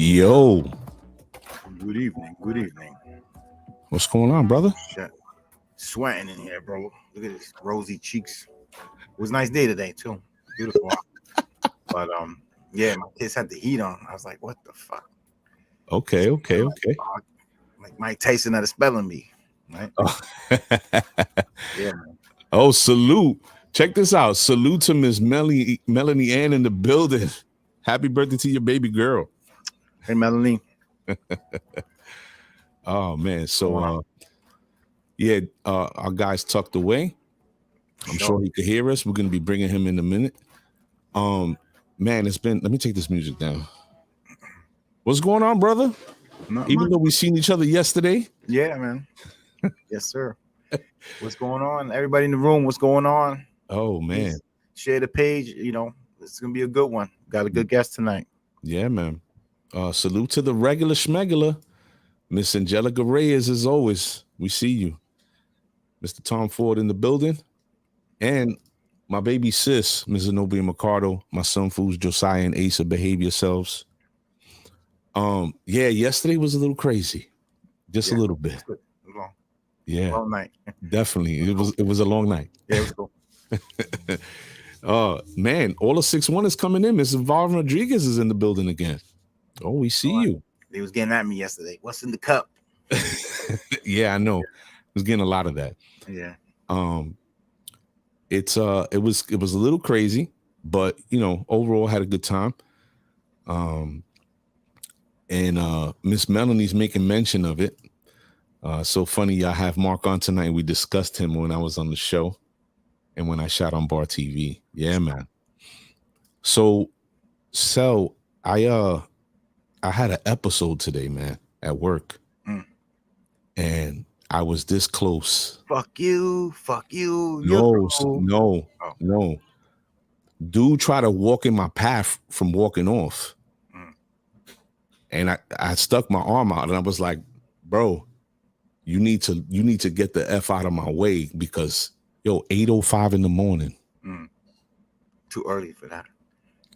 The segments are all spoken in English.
Yo, Good evening. Good evening. what's going on, brother? Shit. Sweating in here, bro. Look at this rosy cheeks. It was a nice day today too. Beautiful. But yeah, my kids had the heat on. I was like, what the fuck? Okay. Like Mike Tyson at a spelling bee, right? Oh. Yeah, man. Oh, salute. Check this out. Salute to Miss Melanie Ann in the building. Happy birthday to your baby girl. Hey, Melanie. Oh, man. So, our guy's tucked away. I'm sure he could hear us. We're going to be bringing him in a minute. Man, let me take this music down. What's going on, brother? Even though we seen each other yesterday. Yeah, man. Yes, sir. What's going on? Everybody in the room, what's going on? Oh, man. Please share the page. You know, it's going to be a good one. Got a good guest tonight. Yeah, man. Salute to the regular schmegular. Miss Angelica Reyes, as always. We see you. Mr. Tom Ford in the building. And my baby sis, Ms. Zenobia Mercado, my son Fools, Josiah and Asa, behave yourselves. Yeah, yesterday was a little crazy. Just a little bit. Long. Yeah. Long night. Definitely. It was a long night. Yeah, it was cool. Man, all of 6'1" is coming in. Mrs. Varvin Rodriguez is in the building again. Oh, we see you. They was getting at me yesterday. What's in the cup? Yeah, I know. I was getting a lot of that. Yeah. It was a little crazy, but overall had a good time. And Miss Melanie's making mention of it. So funny, I have Mark on tonight. We discussed him when I was on the show and when I shot on Bar TV. Yeah, man. So I had an episode today, man, at work. And I was this close. Fuck you. No. Dude tried to walk in my path from walking off. And I stuck my arm out and I was like, bro, you need to get the F out of my way because 8:05 in the morning. Too early for that.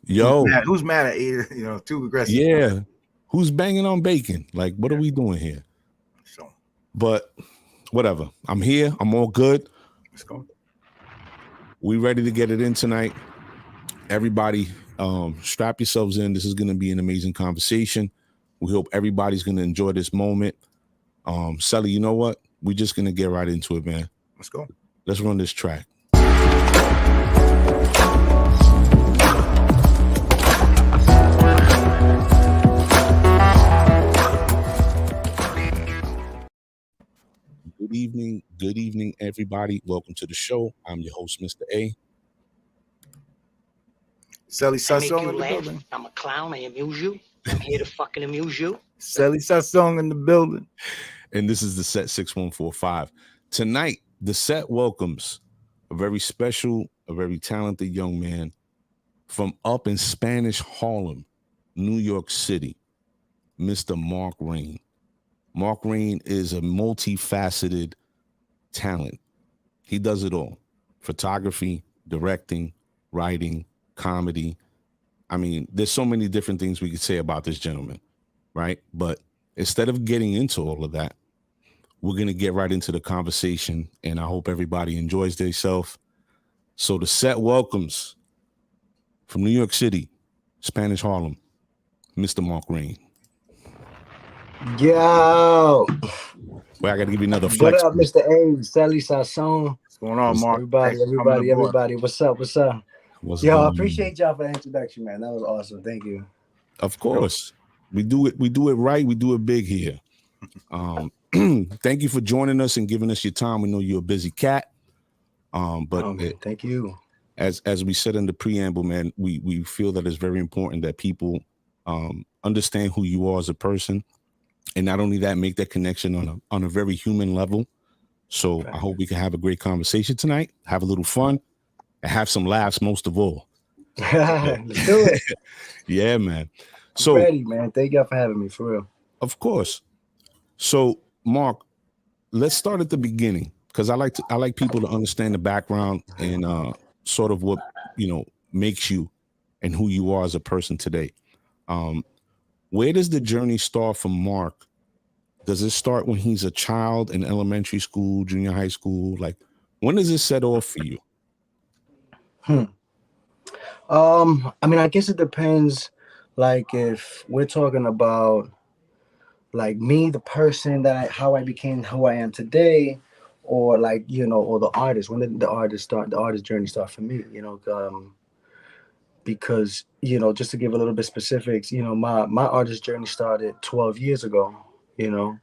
Yo. Who's mad at 8? Too aggressive. Yeah. Who's banging on bacon? Like, what are we doing here? So, but whatever. I'm here. I'm all good. Let's go. We ready to get it in tonight. Everybody, strap yourselves in. This is going to be an amazing conversation. We hope everybody's going to enjoy this moment. Sally, you know what? We're just going to get right into it, man. Let's go. Let's run this track. Good evening, everybody. Welcome to the show. I'm your host, Mr. A. Sally Sassong in the laugh. building. I'm a clown. I amuse you. I'm here to fucking amuse you. Sally Sassong in the building. And this is the set 6145. Tonight, the set welcomes a very special, a very talented young man from up in Spanish Harlem, New York City, Mr. Marc Reign. Marc Reign is a multifaceted talent. He does it all. Photography, directing, writing, comedy. I mean, there's so many different things we could say about this gentleman, right? But instead of getting into all of that, we're going to get right into the conversation, and I hope everybody enjoys themselves. So the set welcomes from New York City, Spanish Harlem, Mr. Marc Reign. Yo, Well, I got to give you another flex. what up, Mr. A? Sally Sasson. What's going on, Mark? Everybody. What's up? What's Yo, I going on? appreciate y'all for the introduction, man. That was awesome. Thank you. Of course. We do it right. We do it big here. Thank you for joining us and giving us your time. We know you're a busy cat. Thank you. As we said in the preamble, man, we feel that it's very important that people understand who you are as a person. And not only that, make that connection on a very human level. So I hope we can have a great conversation tonight, have a little fun, and have some laughs most of all. Let's do it. Yeah, man. So ready, man. Thank y'all for having me, for real. Of course. So, Mark, let's start at the beginning because I like people to understand the background and sort of what makes you and who you are as a person today. Where does the journey start from Mark? Does it start when he's a child in elementary school, junior high school? Like, when does it set off for you? I mean, I guess it depends. Like, if we're talking about like me, the person how I became who I am today, or like, you know, or the artist. When did the artist journey start for me? You know, because, you know, just to give a little bit specifics, you know, my artist journey started 12 years ago. You know,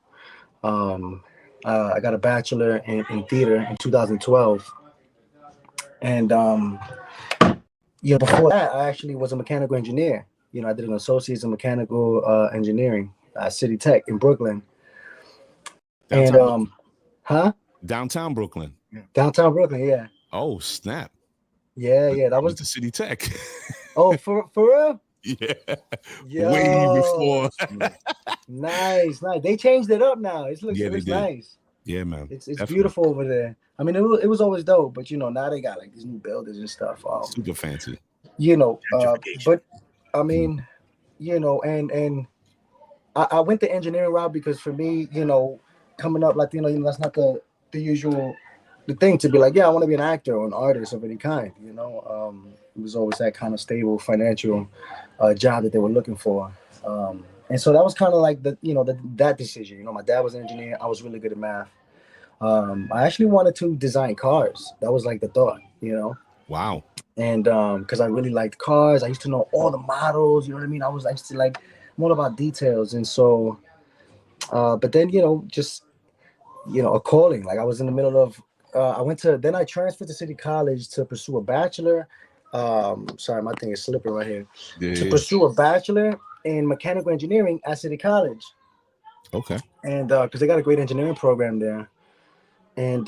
I got a bachelor in theater in 2012, and you know, before that, I actually was a mechanical engineer. You know, I did an associate's in mechanical engineering at City Tech in Brooklyn. Downtown and Downtown Brooklyn. Downtown Brooklyn, yeah. Oh, snap. Yeah, that was the City Tech. Oh, for real? Yeah. Yo. Way before. Nice. They changed it up now. It looks nice. Yeah, man. It's beautiful over there. I mean, it was always dope, but you know, now they got like these new buildings and stuff. Super fancy. You know, but I mean, you know, and I went the engineering route because for me, you know, coming up Latino, you know, that's not the usual thing to be like, yeah, I want to be an actor or an artist of any kind. You know, it was always that kind of stable financial job that they were looking for. And so that was kind of like that decision. You know, my dad was an engineer. I was really good at math. I actually wanted to design cars. That was like the thought, you know. Wow. And because I really liked cars, I used to know all the models. You know what I mean? I used to like more about details. And so, but then, you know, just, you know, a calling. Like I was in the middle of, then I transferred to City College to pursue a bachelor. Sorry, my thing is slipping right here. To pursue a bachelor in mechanical engineering at City College. Okay. And because they got a great engineering program there. And,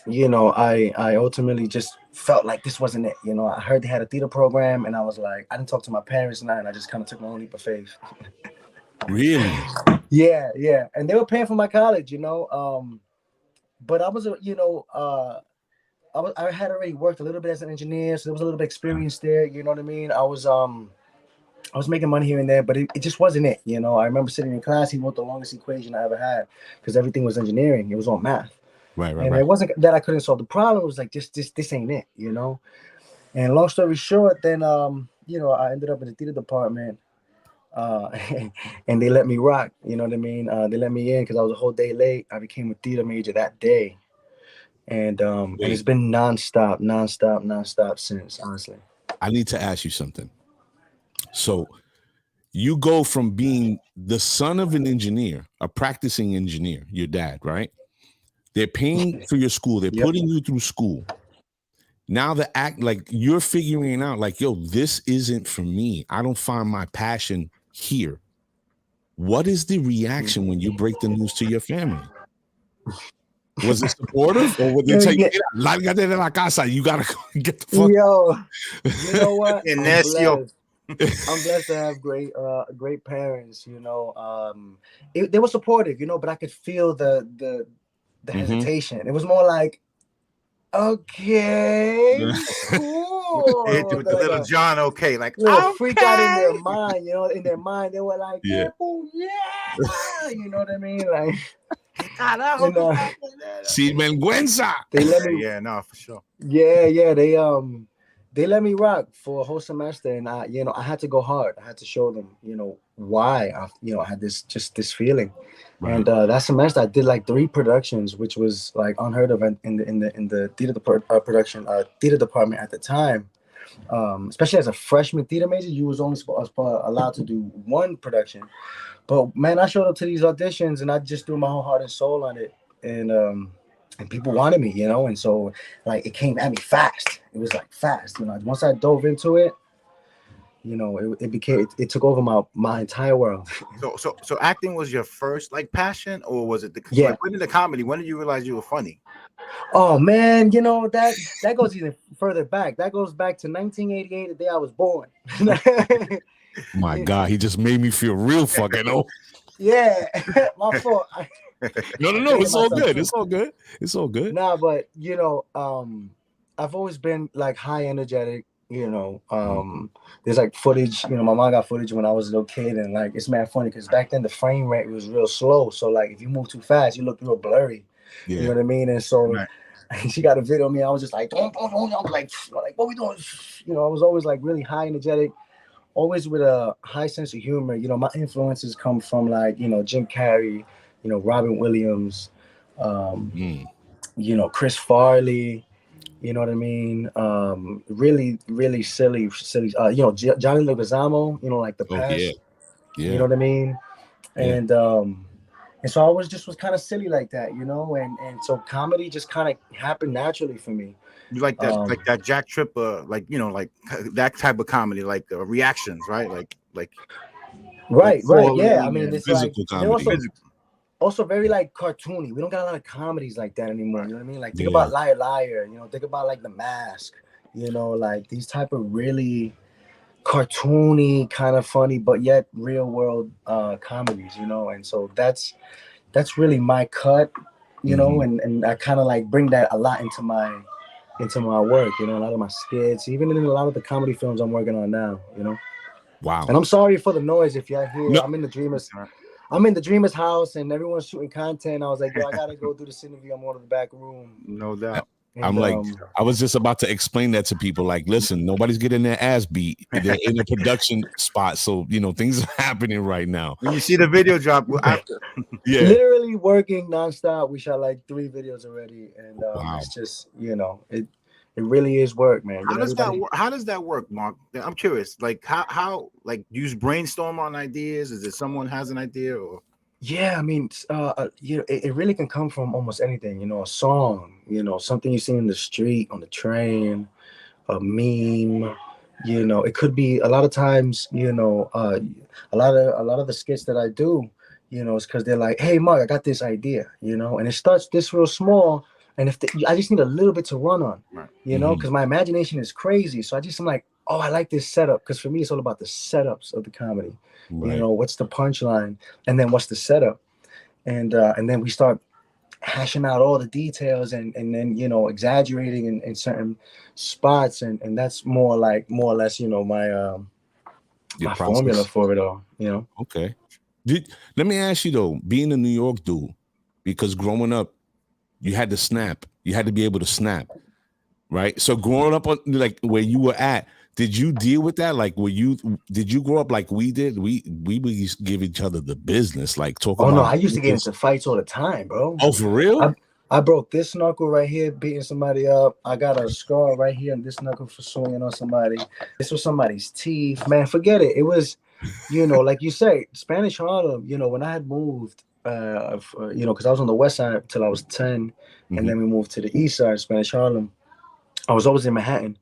you know, I ultimately just felt like this wasn't it. You know, I heard they had a theater program and I was like, I didn't talk to my parents and I just kind of took my own leap of faith. Really? Yeah. And they were paying for my college, you know. But I was, you know, I had already worked a little bit as an engineer, so there was a little bit of experience there. You know what I mean? I was making money here and there, but it just wasn't it. You know, I remember sitting in class. He wrote the longest equation I ever had because everything was engineering. It was all math. Right. And it wasn't that I couldn't solve the problem. It was like, this ain't it, you know? And long story short, then, you know, I ended up in the theater department and they let me rock. You know what I mean? They let me in because I was a whole day late. I became a theater major that day. And it's been nonstop since, honestly. I need to ask you something. So you go from being the son of an engineer, a practicing engineer, your dad, right? They're paying for your school. They're putting you through school. Now the act, like you're figuring out like, yo, this isn't for me. I don't find my passion here. What is the reaction when you break the news to your family? Was it supportive or would they tell you, lárgate de la casa, you gotta get the fuck? Yo, you know what? I'm blessed to have great parents, you know. They were supportive, you know, but I could feel the hesitation. It was more like, okay, cool. With the little John, okay, like freak out in their mind, you know. In their mind, they were like, yeah, you know what I mean, like. Sin vergüenza. They let me, for sure. Yeah, they let me rock for a whole semester, and I had to go hard. I had to show them, you know, why I had this feeling. Right. And that semester I did like 3 productions, which was like unheard of in the theater theater department at the time. Especially as a freshman theater major, you was only allowed to do 1 production. But man, I showed up to these auditions and I just threw my whole heart and soul on it, and people wanted me, you know, and so like it came at me fast. It was like fast, you know. Once I dove into it, you know, it took over my entire world. So acting was your first like passion, or was it like, when did the comedy? When did you realize you were funny? Oh man, you know that goes even further back. That goes back to 1988, the day I was born. My God, he just made me feel real fucking old. Yeah, my fault. No, it's all good. It's all good. Nah, but you know, I've always been like high energetic, You know, there's like footage. You know, my mom got footage when I was a little kid, and like it's mad funny because back then the frame rate was real slow. So like if you move too fast, you look real blurry. Yeah. You know what I mean? And so Right. she got a video of me. I was just like, don't. I was like, what we doing? You know, I was always like really high energetic, always with a high sense of humor. You know, my influences come from like, you know, Jim Carrey, you know, Robin Williams, you know, Chris Farley. You know what I mean? Really, really silly. You know, Johnny Leguizamo. You know, like the Oh past. yeah. Yeah. You know what I mean? Yeah. And so I was kind of silly like that, you know, and so comedy just kind of happened naturally for me. You like that Jack Tripper, like, you know, like that type of comedy, like reactions, right? Like Right, falling yeah. I mean, and it's like physical they're comedy. also very like cartoony. We don't got a lot of comedies like that anymore. You know what I mean? Like think Yeah. about Liar Liar. You know, think about like The Mask. You know, like these type of really cartoony, kind of funny, but yet real world comedies. You know, and so that's really my cut. You know, and I kind of like bring that a lot into my work. You know, a lot of my skits, even in a lot of the comedy films I'm working on now. You know. Wow. And I'm sorry for the noise if y'all hear. No. I'm in the Dreamer's house and everyone's shooting content. I was like, yo, I gotta go do this interview. I'm going to the back room. No doubt. And, I'm like, I was just about to explain that to people. Like, listen, nobody's getting their ass beat. They're in a production spot, so you know things are happening right now. When you see the video drop after, literally working nonstop. We shot like 3 videos already, and Wow. It's just, you know, it really is work, man. how does that work, Mark? I'm curious. Like how like do you brainstorm on ideas? Is it someone has an idea or? Yeah, I mean, you know, it really can come from almost anything. You know, a song, you know, something you see in the street, on the train, a meme. You know, it could be a lot of times. You know, a lot of the skits that I do, you know, it's because they're like, "Hey, Mark, I got this idea," you know, and it starts this real small, and I just need a little bit to run on, Right. you know, because my imagination is crazy. So I'm like, oh, I like this setup, because for me, it's all about the setups of the comedy. Right. You know, what's the punchline, and then what's the setup, and then we start hashing out all the details, and then, you know, exaggerating in certain spots, and that's more or less, you know, my formula for it all, you know. Okay. Let me ask you though, being a New York dude, because growing up, you had to snap. You had to be able to snap, right? So growing up on like where you were at, did you deal with that? Like, did you grow up like we did? We used to give each other the business, like talk about. Oh no, I used to get into fights all the time, bro. Oh, for real? I broke this knuckle right here, beating somebody up. I got a scar right here on this knuckle for swinging on somebody. This was somebody's teeth. Man, forget it. It was, you know, like you say, Spanish Harlem, you know, when I had moved, you know, because I was on the west side until I was 10, and then we moved to the east side, Spanish Harlem. I was always in Manhattan.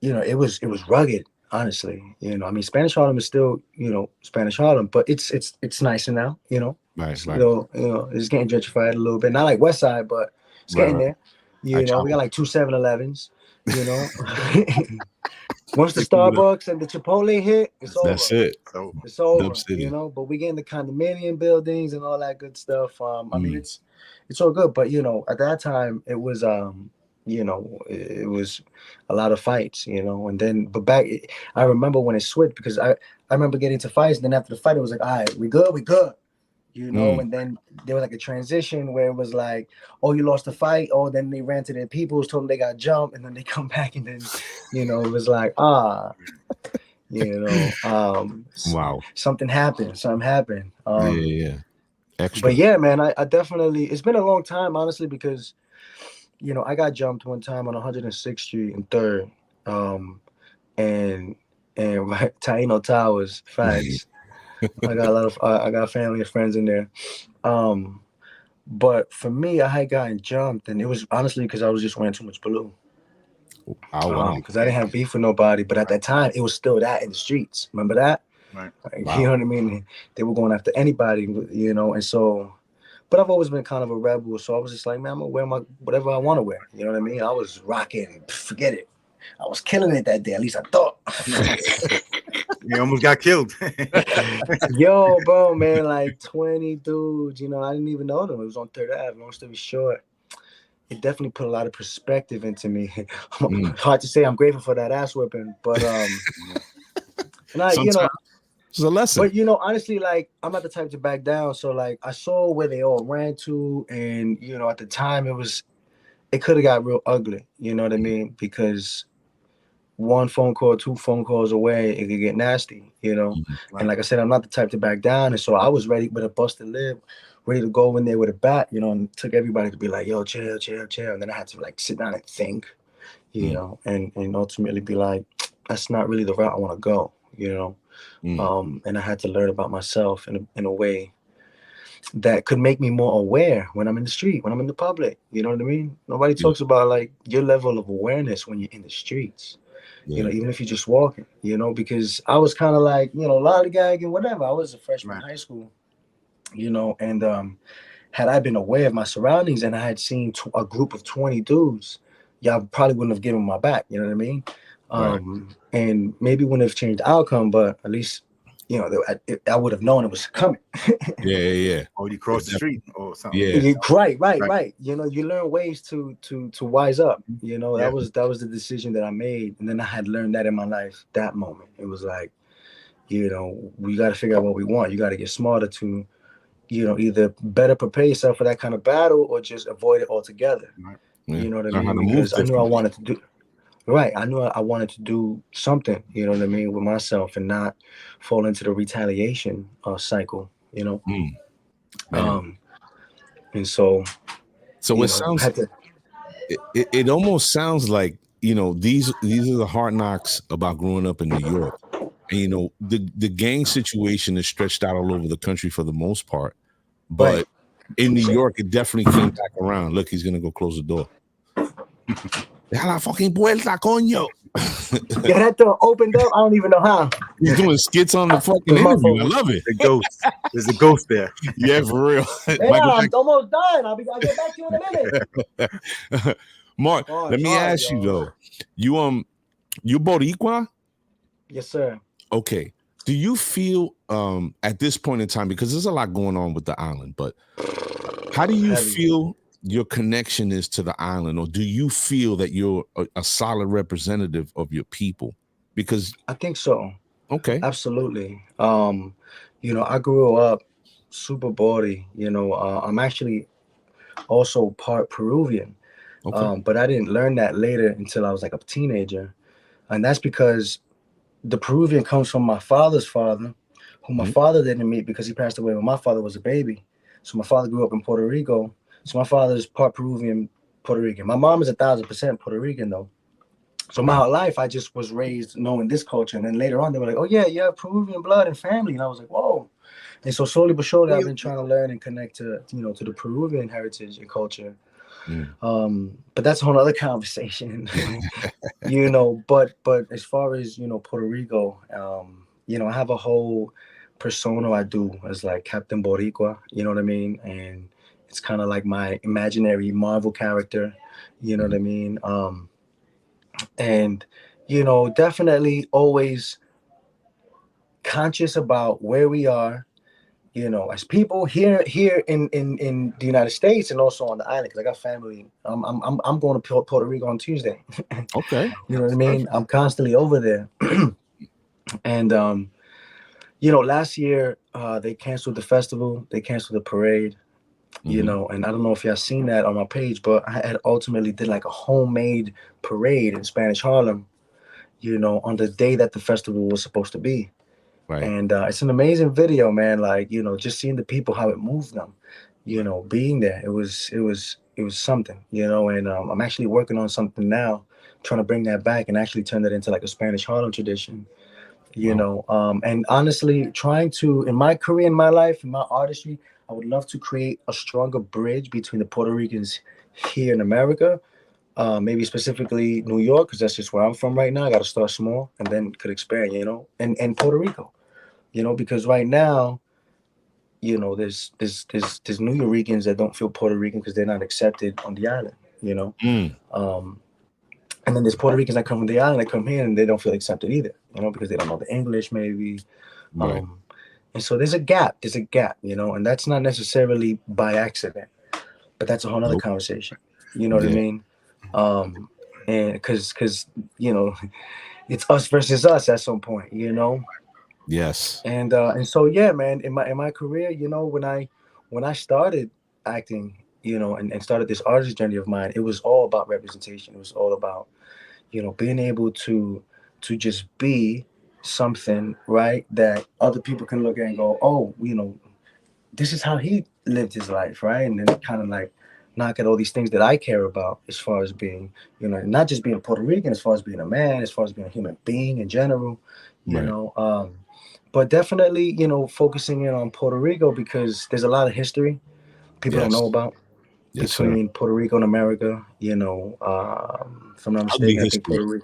You know, it was rugged, honestly. You know, I mean, Spanish Harlem is still, you know, Spanish Harlem, but it's nicer now, you know. Right. You know, it's getting gentrified a little bit. Not like West Side, but it's getting there. You know, we got like 2 7-Elevens, you know. Once the Starbucks and the Chipotle hit, it's over. That's it. It's over, you know. But we get in the condominium buildings and all that good stuff. I mean, it's all good, but you know, at that time it was you know, it was a lot of fights, you know. And then, but I remember when it switched, because I remember getting to fights, and then after the fight, it was like, all right, we good, you know. And then there was like a transition where it was like, oh, you lost the fight. Oh, then they ran to their people, told them they got jumped, and then they come back, and then, you know, it was like, you know, wow, something happened. Yeah. Extra. But yeah, man, I definitely, it's been a long time, honestly, because, you know, I got jumped one time on 106th Street and 3rd, and Taino Towers, facts. I got family and friends in there. But for me, I had gotten jumped, and it was honestly because I was just wearing too much blue. Oh, wow. Because I didn't have beef with nobody, but at that time, it was still that in the streets. Remember that? Right. Like, wow. You know what I mean? They were going after anybody, you know, and so. But I've always been kind of a rebel, so I was just like, man, I'm gonna wear whatever I want to wear. You know what I mean? I was rocking, forget it. I was killing it that day. At least I thought. You almost got killed. Yo, bro, man, like 20 dudes. You know, I didn't even know them. It was on 3rd Ave. Long story short, it definitely put a lot of perspective into me. Hard to say I'm grateful for that ass whipping, but and I, you Sometimes know, it's a lesson. but honestly, like I'm not the type to back down. So like I saw where they all ran to, and at the time it could have got real ugly. You know what I mean? Because one phone call, two phone calls away, it could get nasty. And like I said, I'm not the type to back down, and so I was ready with a busted lip, ready to go in there with a bat. And it took everybody to be like, "Yo, chill, chill, chill," and then I had to like sit down and think, and ultimately be like, "That's not really the route I want to go," And I had to learn about myself in a way that could make me more aware when I'm in the street, when I'm in the public. You know what I mean? Nobody talks about like your level of awareness when you're in the streets. Even if you're just walking, because I was kind of like, lollygagging, whatever. I was a freshman in high school, and had I been aware of my surroundings and I had seen a group of 20 dudes, y'all probably wouldn't have given my back. You know what I mean? And maybe wouldn't have changed the outcome, but at least, I would have known it was coming. Yeah. Or you cross the street or something. Yeah. Right. You learn ways to wise up. That was the decision that I made. And then I had learned that in my life, that moment. It was like, we got to figure out what we want. You got to get smarter to, either better prepare yourself for that kind of battle or just avoid it altogether. You know what I mean? Because I knew I wanted to do. Right. I knew I wanted to do something, you know what I mean, with myself and not fall into the retaliation cycle, and so it sounds it almost sounds like, these are the hard knocks about growing up in New York. And, the gang situation is stretched out all over the country for the most part. But in New York, it definitely came back around. Look, he's going to go close the door. Deja la fucking puerta, coño. Get that door opened up. I don't even know how. He's doing skits on the fucking interview. I love it. The ghost. There's a ghost there. Yeah, for real. I'm almost done. I'll get back to you in a minute. Mark, let me ask you though. You Boricua? Yes, sir. Okay. Do you feel at this point in time, because there's a lot going on with the island, but how do you feel your connection is to the island, or do you feel that you're a solid representative of your people? Because I think so. Okay. Absolutely. I grew up super Bori. I'm actually also part Peruvian. Okay. But I didn't learn that later until I was like a teenager. And that's because the Peruvian comes from my father's father, who my father didn't meet because he passed away when my father was a baby. So my father grew up in Puerto Rico. So my father is part Peruvian, Puerto Rican. My mom is 1,000% Puerto Rican though. So my whole life I just was raised knowing this culture. And then later on they were like, "Oh yeah, you have Peruvian blood and family." And I was like, "Whoa." And so slowly but surely I've been trying to learn and connect to to the Peruvian heritage and culture. But that's a whole other conversation. But as far as Puerto Rico, I have a whole persona I do as like Captain Boricua, you know what I mean? And it's kind of like my imaginary Marvel character, you know what I mean? And definitely always conscious about where we are, as people here in the United States and also on the island, because I got family. I'm going to Puerto Rico on Tuesday. Okay. You know what I mean? I'm constantly over there. And last year they canceled the festival, they canceled the parade, and I don't know if y'all seen that on my page, but I had ultimately did like a homemade parade in Spanish Harlem, on the day that the festival was supposed to be. Right. And it's an amazing video, man. Like, just seeing the people, how it moved them, being there, it was something, and I'm actually working on something now, trying to bring that back and actually turn that into like a Spanish Harlem tradition, and honestly trying to, in my career, in my life, in my artistry, I would love to create a stronger bridge between the Puerto Ricans here in America, maybe specifically New York, because that's just where I'm from right now. I got to start small and then could expand, and Puerto Rico, because right now, there's New Yorkers that don't feel Puerto Rican because they're not accepted on the island, and then there's Puerto Ricans that come from the island that come here and they don't feel accepted either, because they don't know the English maybe. Right. And so there's a gap, and that's not necessarily by accident, but that's a whole other conversation. You know what I Yeah. mean? And because it's us versus us at some point, Yes. and so yeah, man, in my career, when I started acting, and started this artist journey of mine, it was all about representation. It was all about being able to just be something, right, that other people can look at and go, oh, this is how he lived his life, right? And then kind of like knock at all these things that I care about as far as being, not just being Puerto Rican, as far as being a man, as far as being a human being in general, Right. but definitely, focusing in on Puerto Rico because there's a lot of history people don't Yes. know about Yes, sir. between Puerto Rico and America. If I'm not Ugly mistaken, I think history.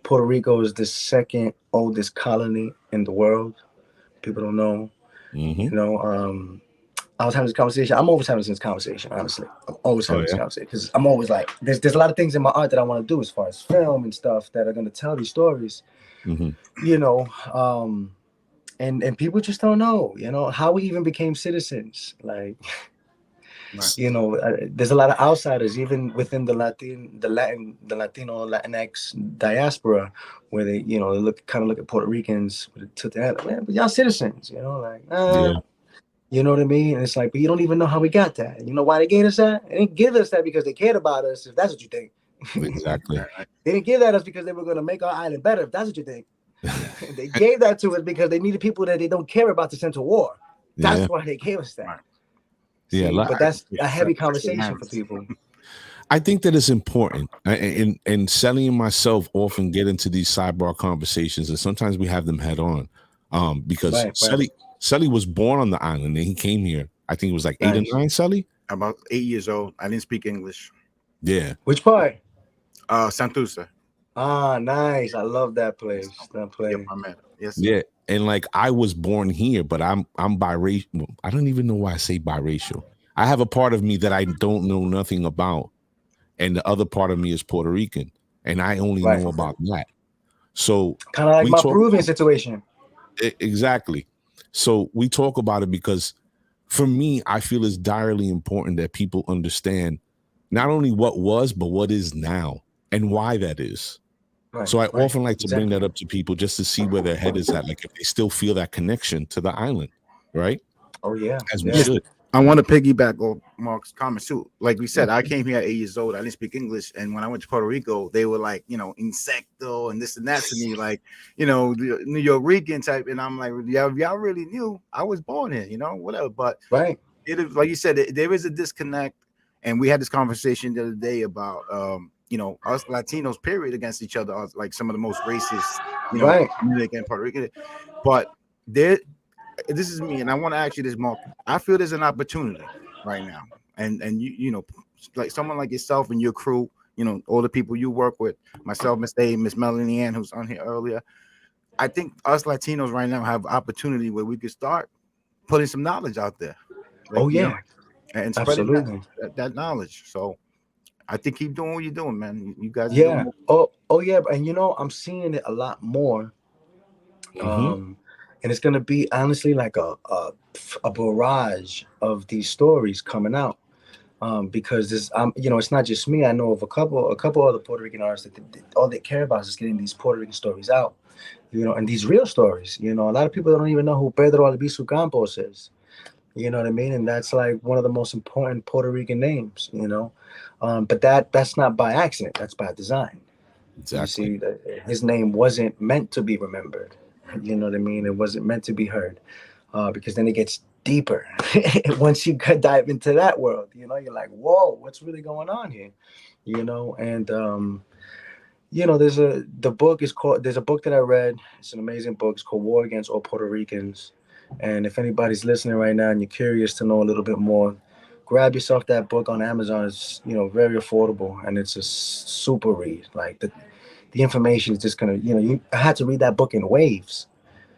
Puerto Rico is the second oldest colony in the world. People don't know. Mm-hmm. I was having this conversation. I'm always having this conversation, honestly. I'm always having Oh, this yeah? conversation because I'm always like, there's a lot of things in my art that I want to do as far as film and stuff that are going to tell these stories, Mm-hmm. And people just don't know, how we even became citizens. Like, there's a lot of outsiders, even within the Latino, Latinx diaspora, where they, they look at Puerto Ricans to the end, man, but y'all citizens, Yeah. you know what I mean? And it's like, but you don't even know how we got that. You know why they gave us that? They didn't give us that because they cared about us, if that's what you think. Exactly. They didn't give that us because they were going to make our island better, if that's what you think. They gave that to us because they needed people that they don't care about to send to war. That's why they gave us that. Right. Yeah, See, but that's a heavy conversation for people. I think that it's important, and Sally and myself often get into these sidebar conversations, and sometimes we have them head on, because Sally was born on the island, and he came here. I think it was like 8 or 9. Sally, about 8 years old. I didn't speak English. Yeah. Which part? Santurce. Ah, nice. I love that place. That place. Yep, I met him. Yes, sir. Yeah. And like I was born here, but I'm biracial. I don't even know why I say biracial. I have a part of me that I don't know nothing about, and the other part of me is Puerto Rican, and I only know about that. So kind of like my Peruvian situation. Exactly. So we talk about it because for me, I feel it's direly important that people understand not only what was, but what is now and why that is. So I often like to bring that up to people just to see where their head is at, like if they still feel that connection to the island, right? Oh yeah, as we should. I want to piggyback on Mark's comments too. Like we said, I came here at 8 years old. I didn't speak English, and when I went to Puerto Rico, they were like, insecto and this and that to me, like, the New York Rican type. And I'm like, y'all really knew I was born here, whatever. But it is like you said, there is a disconnect, and we had this conversation the other day about us Latinos, period, against each other are like some of the most racist, Dominican and Puerto Rican. But this is me, and I want to ask you this, Mark. I feel there's an opportunity right now, and you like someone like yourself and your crew, all the people you work with, myself, Miss A, Miss Melanie Ann, who's on here earlier. I think us Latinos right now have opportunity where we could start putting some knowledge out there. Like, and spreading that knowledge. So I think keep doing what you're doing, man. You guys are doing yeah, and I'm seeing it a lot more. And it's gonna be honestly like a barrage of these stories coming out, because this, it's not just me. I know of a couple other Puerto Rican artists that all they care about is getting these Puerto Rican stories out, and these real stories. A lot of people don't even know who Pedro Albizu Campos is. You know what I mean? And that's like one of the most important Puerto Rican names. But that's not by accident. That's by design. Exactly. You see, his name wasn't meant to be remembered. You know what I mean? It wasn't meant to be heard, because then it gets deeper. Once you dive into that world, you're like, whoa, what's really going on here? And there's a book that I read. It's an amazing book. It's called War Against All Puerto Ricans. And if anybody's listening right now and you're curious to know a little bit more, grab yourself that book on Amazon. It's very affordable, and it's a super read. Like the information is just gonna, I had to read that book in waves.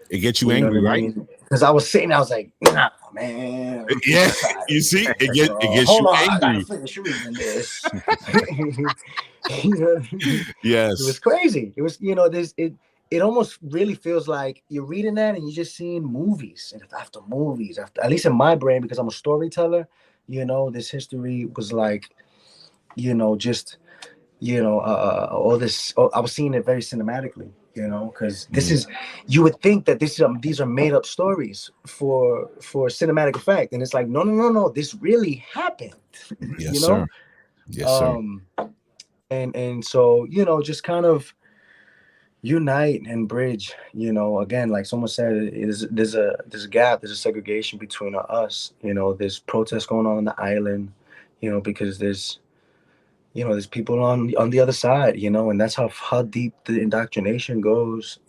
It gets you angry, right? Because I was sitting, I was like, nah, man. Yeah, you see, it gets you angry. I gotta finish reading this. You know what I mean? Yes, it was crazy. It was, it almost really feels like you're reading that and you're just seeing movies and after movies, at least in my brain, because I'm a storyteller. This history was like, just all this. I was seeing it very cinematically, because this is, you would think that these are made up stories for cinematic effect, and it's like no, this really happened. Yes, sir. Yes, sir. And so just kind of unite and bridge. Again, like someone said, there's a gap, there's a segregation between us. There's protests going on the island, because there's people on the other side, and that's how deep the indoctrination goes.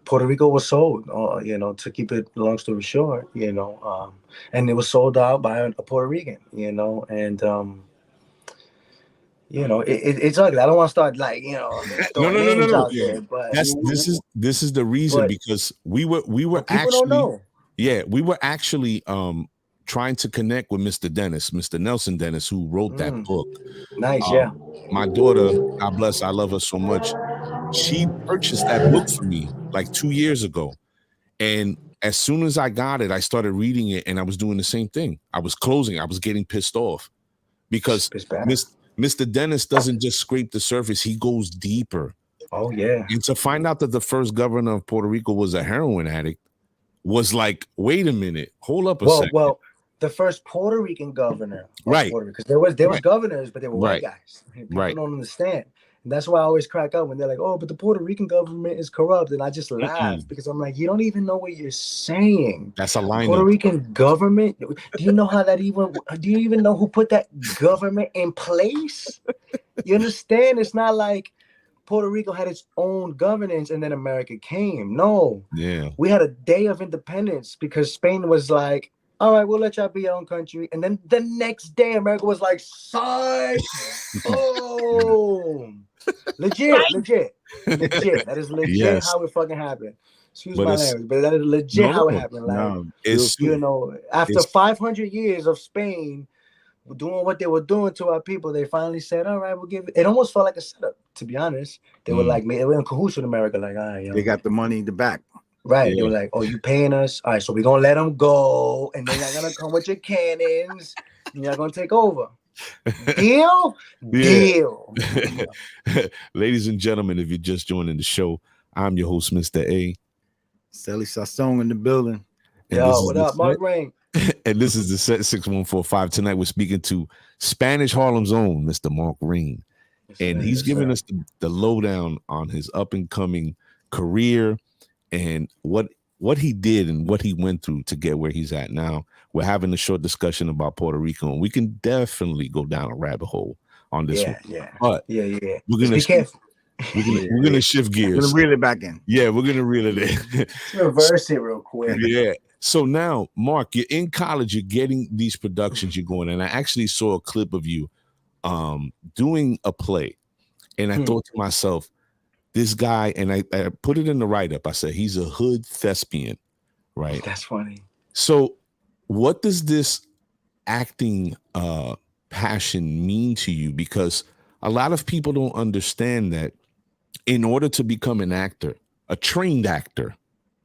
Puerto Rico was sold, to keep it long story short, and it was sold out by a Puerto Rican, and it's ugly. I don't want to start throwing names out there, but this is the reason, because we were people don't know. Yeah, we were actually trying to connect with Mr. Nelson Dennis, who wrote that book. Nice, yeah. My daughter, God bless, I love her so much. She purchased that book for me like 2 years ago. And as soon as I got it, I started reading it, and I was doing the same thing. I was getting pissed off because Mr. Dennis doesn't just scrape the surface. He goes deeper. Oh, yeah. And to find out that the first governor of Puerto Rico was a heroin addict was like, wait a minute, hold up a second. Well, the first Puerto Rican governor, right? Because there was governors, but they were white guys. People don't understand, and that's why I always crack up when they're like, "Oh, but the Puerto Rican government is corrupt," and I just laugh because I'm like, you don't even know what you're saying. That's a line. Puerto Rican government. Do you know how that even? Do you even know who put that government in place? You understand? It's not like Puerto Rico had its own governance and then America came. No. Yeah. We had a day of independence because Spain was like, all right, we'll let y'all be your own country. And then the next day, America was like, psych. Oh. Legit. That is legit how it fucking happened. Excuse my language, but that is legit how it happened. Like, after 500 years of Spain doing what they were doing to our people, they finally said, all right, we'll give it. It almost felt like a setup, to be honest. They were like, they were in cahoots with America. Like, all right, they got the money to back. Right. They were like, oh, you paying us? All right, so we're going to let them go. And then you're going to come with your cannons. And you're going to take over. Deal? Deal. Ladies and gentlemen, if you're just joining the show, I'm your host, Mr. A. Sally Sassong in the building. And yo, what up, Marc Reign? And this is the set 6145. Tonight we're speaking to Spanish Harlem's own Mr. Marc Reign. And he's giving us the lowdown on his up-and-coming career and what he did and what he went through to get where he's at now. We're having a short discussion about Puerto Rico, and we can definitely go down a rabbit hole on this one. Yeah. But we're gonna be careful. We're gonna shift gears. We're gonna reel it back in. Yeah, we're gonna reel it in. Let's reverse it real quick. Yeah. So now, Mark, you're in college, you're getting these productions, you're going, and I actually saw a clip of you doing a play. And I thought to myself, this guy, and I put it in the write-up. I said, he's a hood thespian, right? That's funny. So what does this acting passion mean to you? Because a lot of people don't understand that in order to become an actor, a trained actor,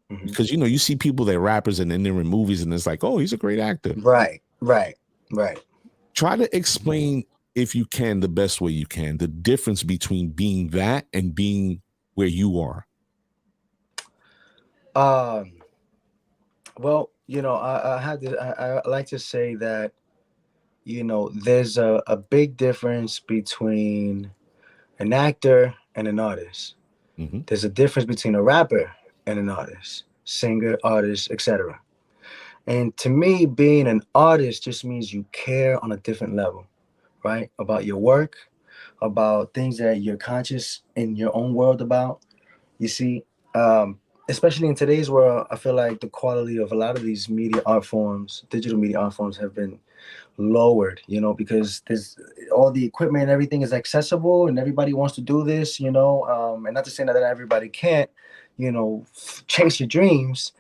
because, you see people, they're rappers and then they're in movies and it's like, oh, he's a great actor. Right. Try to explain, if you can, the best way you can, the difference between being that and being where you are. Well, I like to say that, there's a big difference between an actor and an artist. There's a difference between a rapper and an artist, singer, artist, etc. And to me, being an artist just means you care on a different level, right? About your work, about things that you're conscious in your own world about. You see, especially in today's world, I feel like the quality of a lot of these media art forms, digital media art forms, have been lowered, because there's all the equipment and everything is accessible and everybody wants to do this, and not to say that everybody can't, chase your dreams,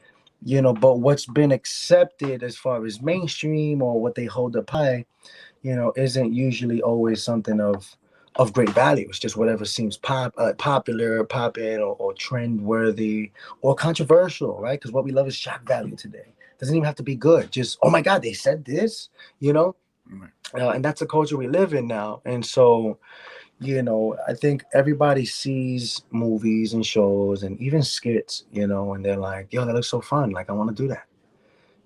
but what's been accepted as far as mainstream or what they hold up high, isn't usually always something of great value. It's just whatever seems popular, popping, or trend worthy or controversial, right? Because what we love is shock value today. Doesn't even have to be good. Just, oh my God, they said this, And that's a culture we live in now. And so, I think everybody sees movies and shows and even skits, and they're like, yo, that looks so fun. Like, I want to do that.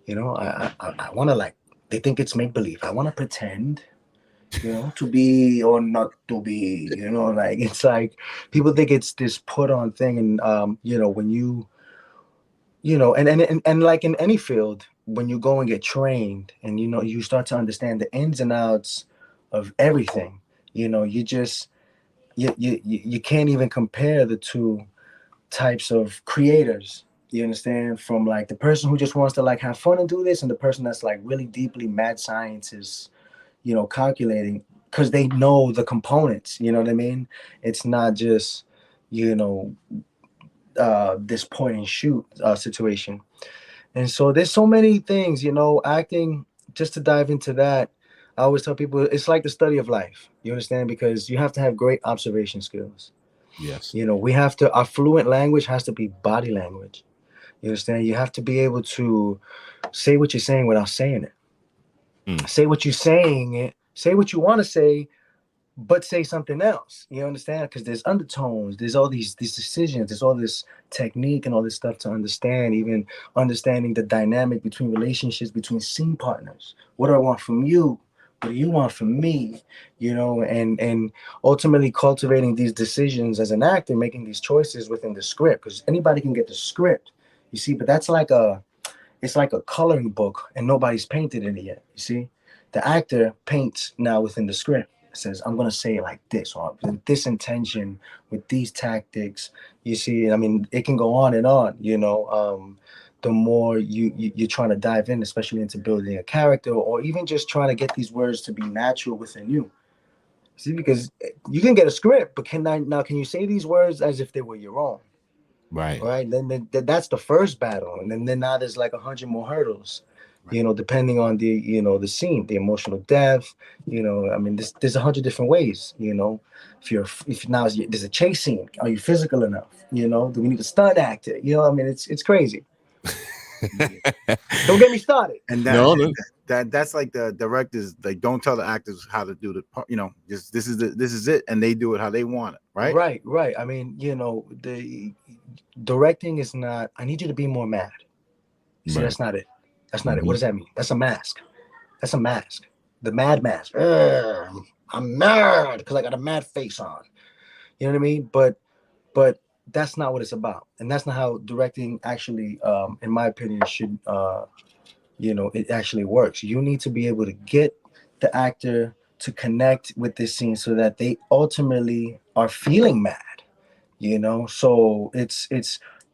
I want to, like, they think it's make believe. I want to pretend, to be or not to be, like, it's like people think it's this put on thing. And, when and like in any field, when you go and get trained and, you start to understand the ins and outs of everything, you just, you can't even compare the two types of creators. You understand? From like the person who just wants to like have fun and do this, and the person that's like really deeply mad scientists, calculating because they know the components. You know what I mean? It's not just this point and shoot situation. And so there's so many things, acting. Just to dive into that, I always tell people it's like the study of life. You understand? Because you have to have great observation skills. Yes. We have to, our fluent language has to be body language. You understand? You have to be able to say what you're saying without saying it. Say what you're saying, say what you want to say, but say something else. You understand? Because there's undertones, there's all these decisions, there's all this technique and all this stuff to understand, even understanding the dynamic between relationships, between scene partners. What do I want from you? What do you want from me? And ultimately cultivating these decisions as an actor, making these choices within the script, because anybody can get the script, you see, but that's like it's like a coloring book and nobody's painted in it yet. You see, the actor paints now within the script. It says, I'm going to say it like this, or with this intention, with these tactics. You see, I mean, it can go on and on, the more you're trying to dive in, especially into building a character, or even just trying to get these words to be natural within you. See, because you can get a script, but can you say these words as if they were your own? Right. Then that's the first battle, and then now there's like 100 more hurdles, depending on the scene, the emotional depth. I mean, there's 100 different ways. If now there's a chase scene, are you physical enough? Do we need a stunt actor? I mean, it's crazy. Don't get me started. And that's like the directors, like, don't tell the actors how to do the part, just this is it, and they do it how they want it, right? Right. I mean, the directing is not, I need you to be more mad. See, right. That's not it. What does that mean? That's a mask. The mad mask. I'm mad because I got a mad face on. You know what I mean? But that's not what it's about, and that's not how directing actually, in my opinion, should. It actually works. You need to be able to get the actor to connect with this scene so that they ultimately are feeling mad. So it's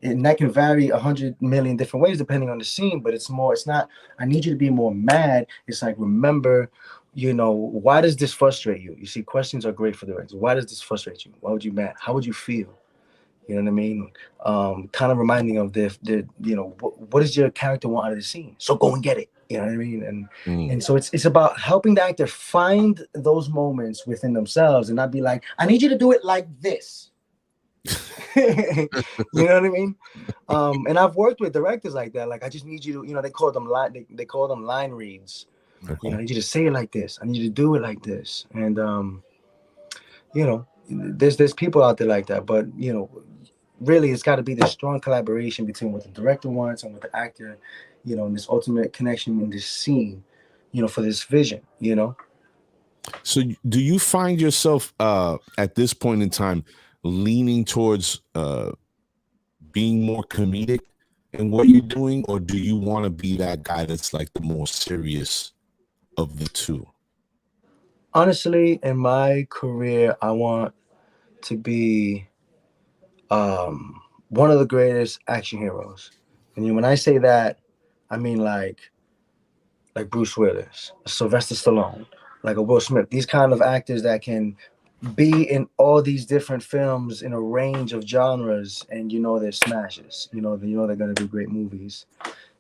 and that can vary 100 million different ways depending on the scene, but it's not, I need you to be more mad. It's like, remember, why does this frustrate you? You see, questions are great for the directors. Why does this frustrate you? Why would you mad? How would you feel? You know what I mean? Kind of reminding of what does your character want out of the scene? So go and get it. You know what I mean? And so it's about helping the actor find those moments within themselves and not be like, I need you to do it like this. You know what I mean? And I've worked with directors like that. Like, I just need you to, they call them line reads. Okay. I need you to say it like this. I need you to do it like this. And there's people out there like that, but really it's got to be this strong collaboration between what the director wants and what the actor, and this ultimate connection in this scene, for this vision. So do you find yourself at this point in time leaning towards being more comedic in what you're doing, or do you want to be that guy that's like the more serious of the two? Honestly, in my career, I want to be one of the greatest action heroes. And when I say that, I mean like Bruce Willis, Sylvester Stallone, like a Will Smith. These kind of actors that can be in all these different films in a range of genres, and they're smashes. They're going to be great movies.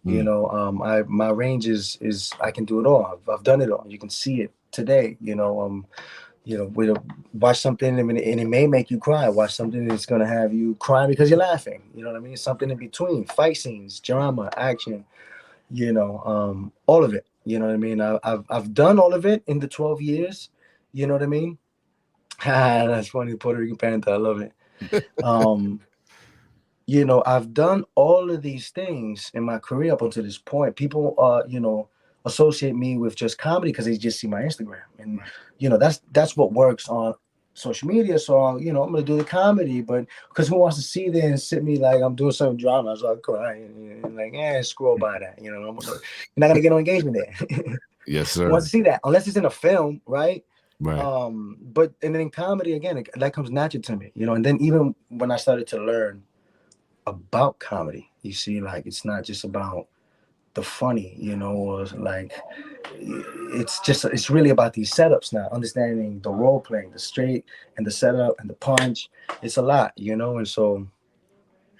My range is I can do it all. I've done it all. You can see it today. Watch something and it may make you cry. Watch something that's going to have you cry because you're laughing. You know what I mean? Something in between, fight scenes, drama, action, all of it. You know what I mean? I've done all of it in the 12 years. You know what I mean? That's funny, Puerto Rican Panther. I love it. You know, I've done all of these things in my career up until this point. People, you know, associate me with just comedy because they just see my Instagram, and you know, that's what works on social media. So you know, I'm gonna do the comedy, but because who wants to see there and sit me like I'm doing some drama, so I cry and like, scroll by that. You know, you're not gonna get no engagement there. Yes, Who sir. wants to see that unless it's in a film, right? Right. But and then in comedy again, that comes natural to me, you know. And then even when I started to learn about comedy, you see, like it's not just about the funny, you know, or like it's really about these setups now, understanding the role playing, the straight and the setup and the punch. It's a lot, you know. And so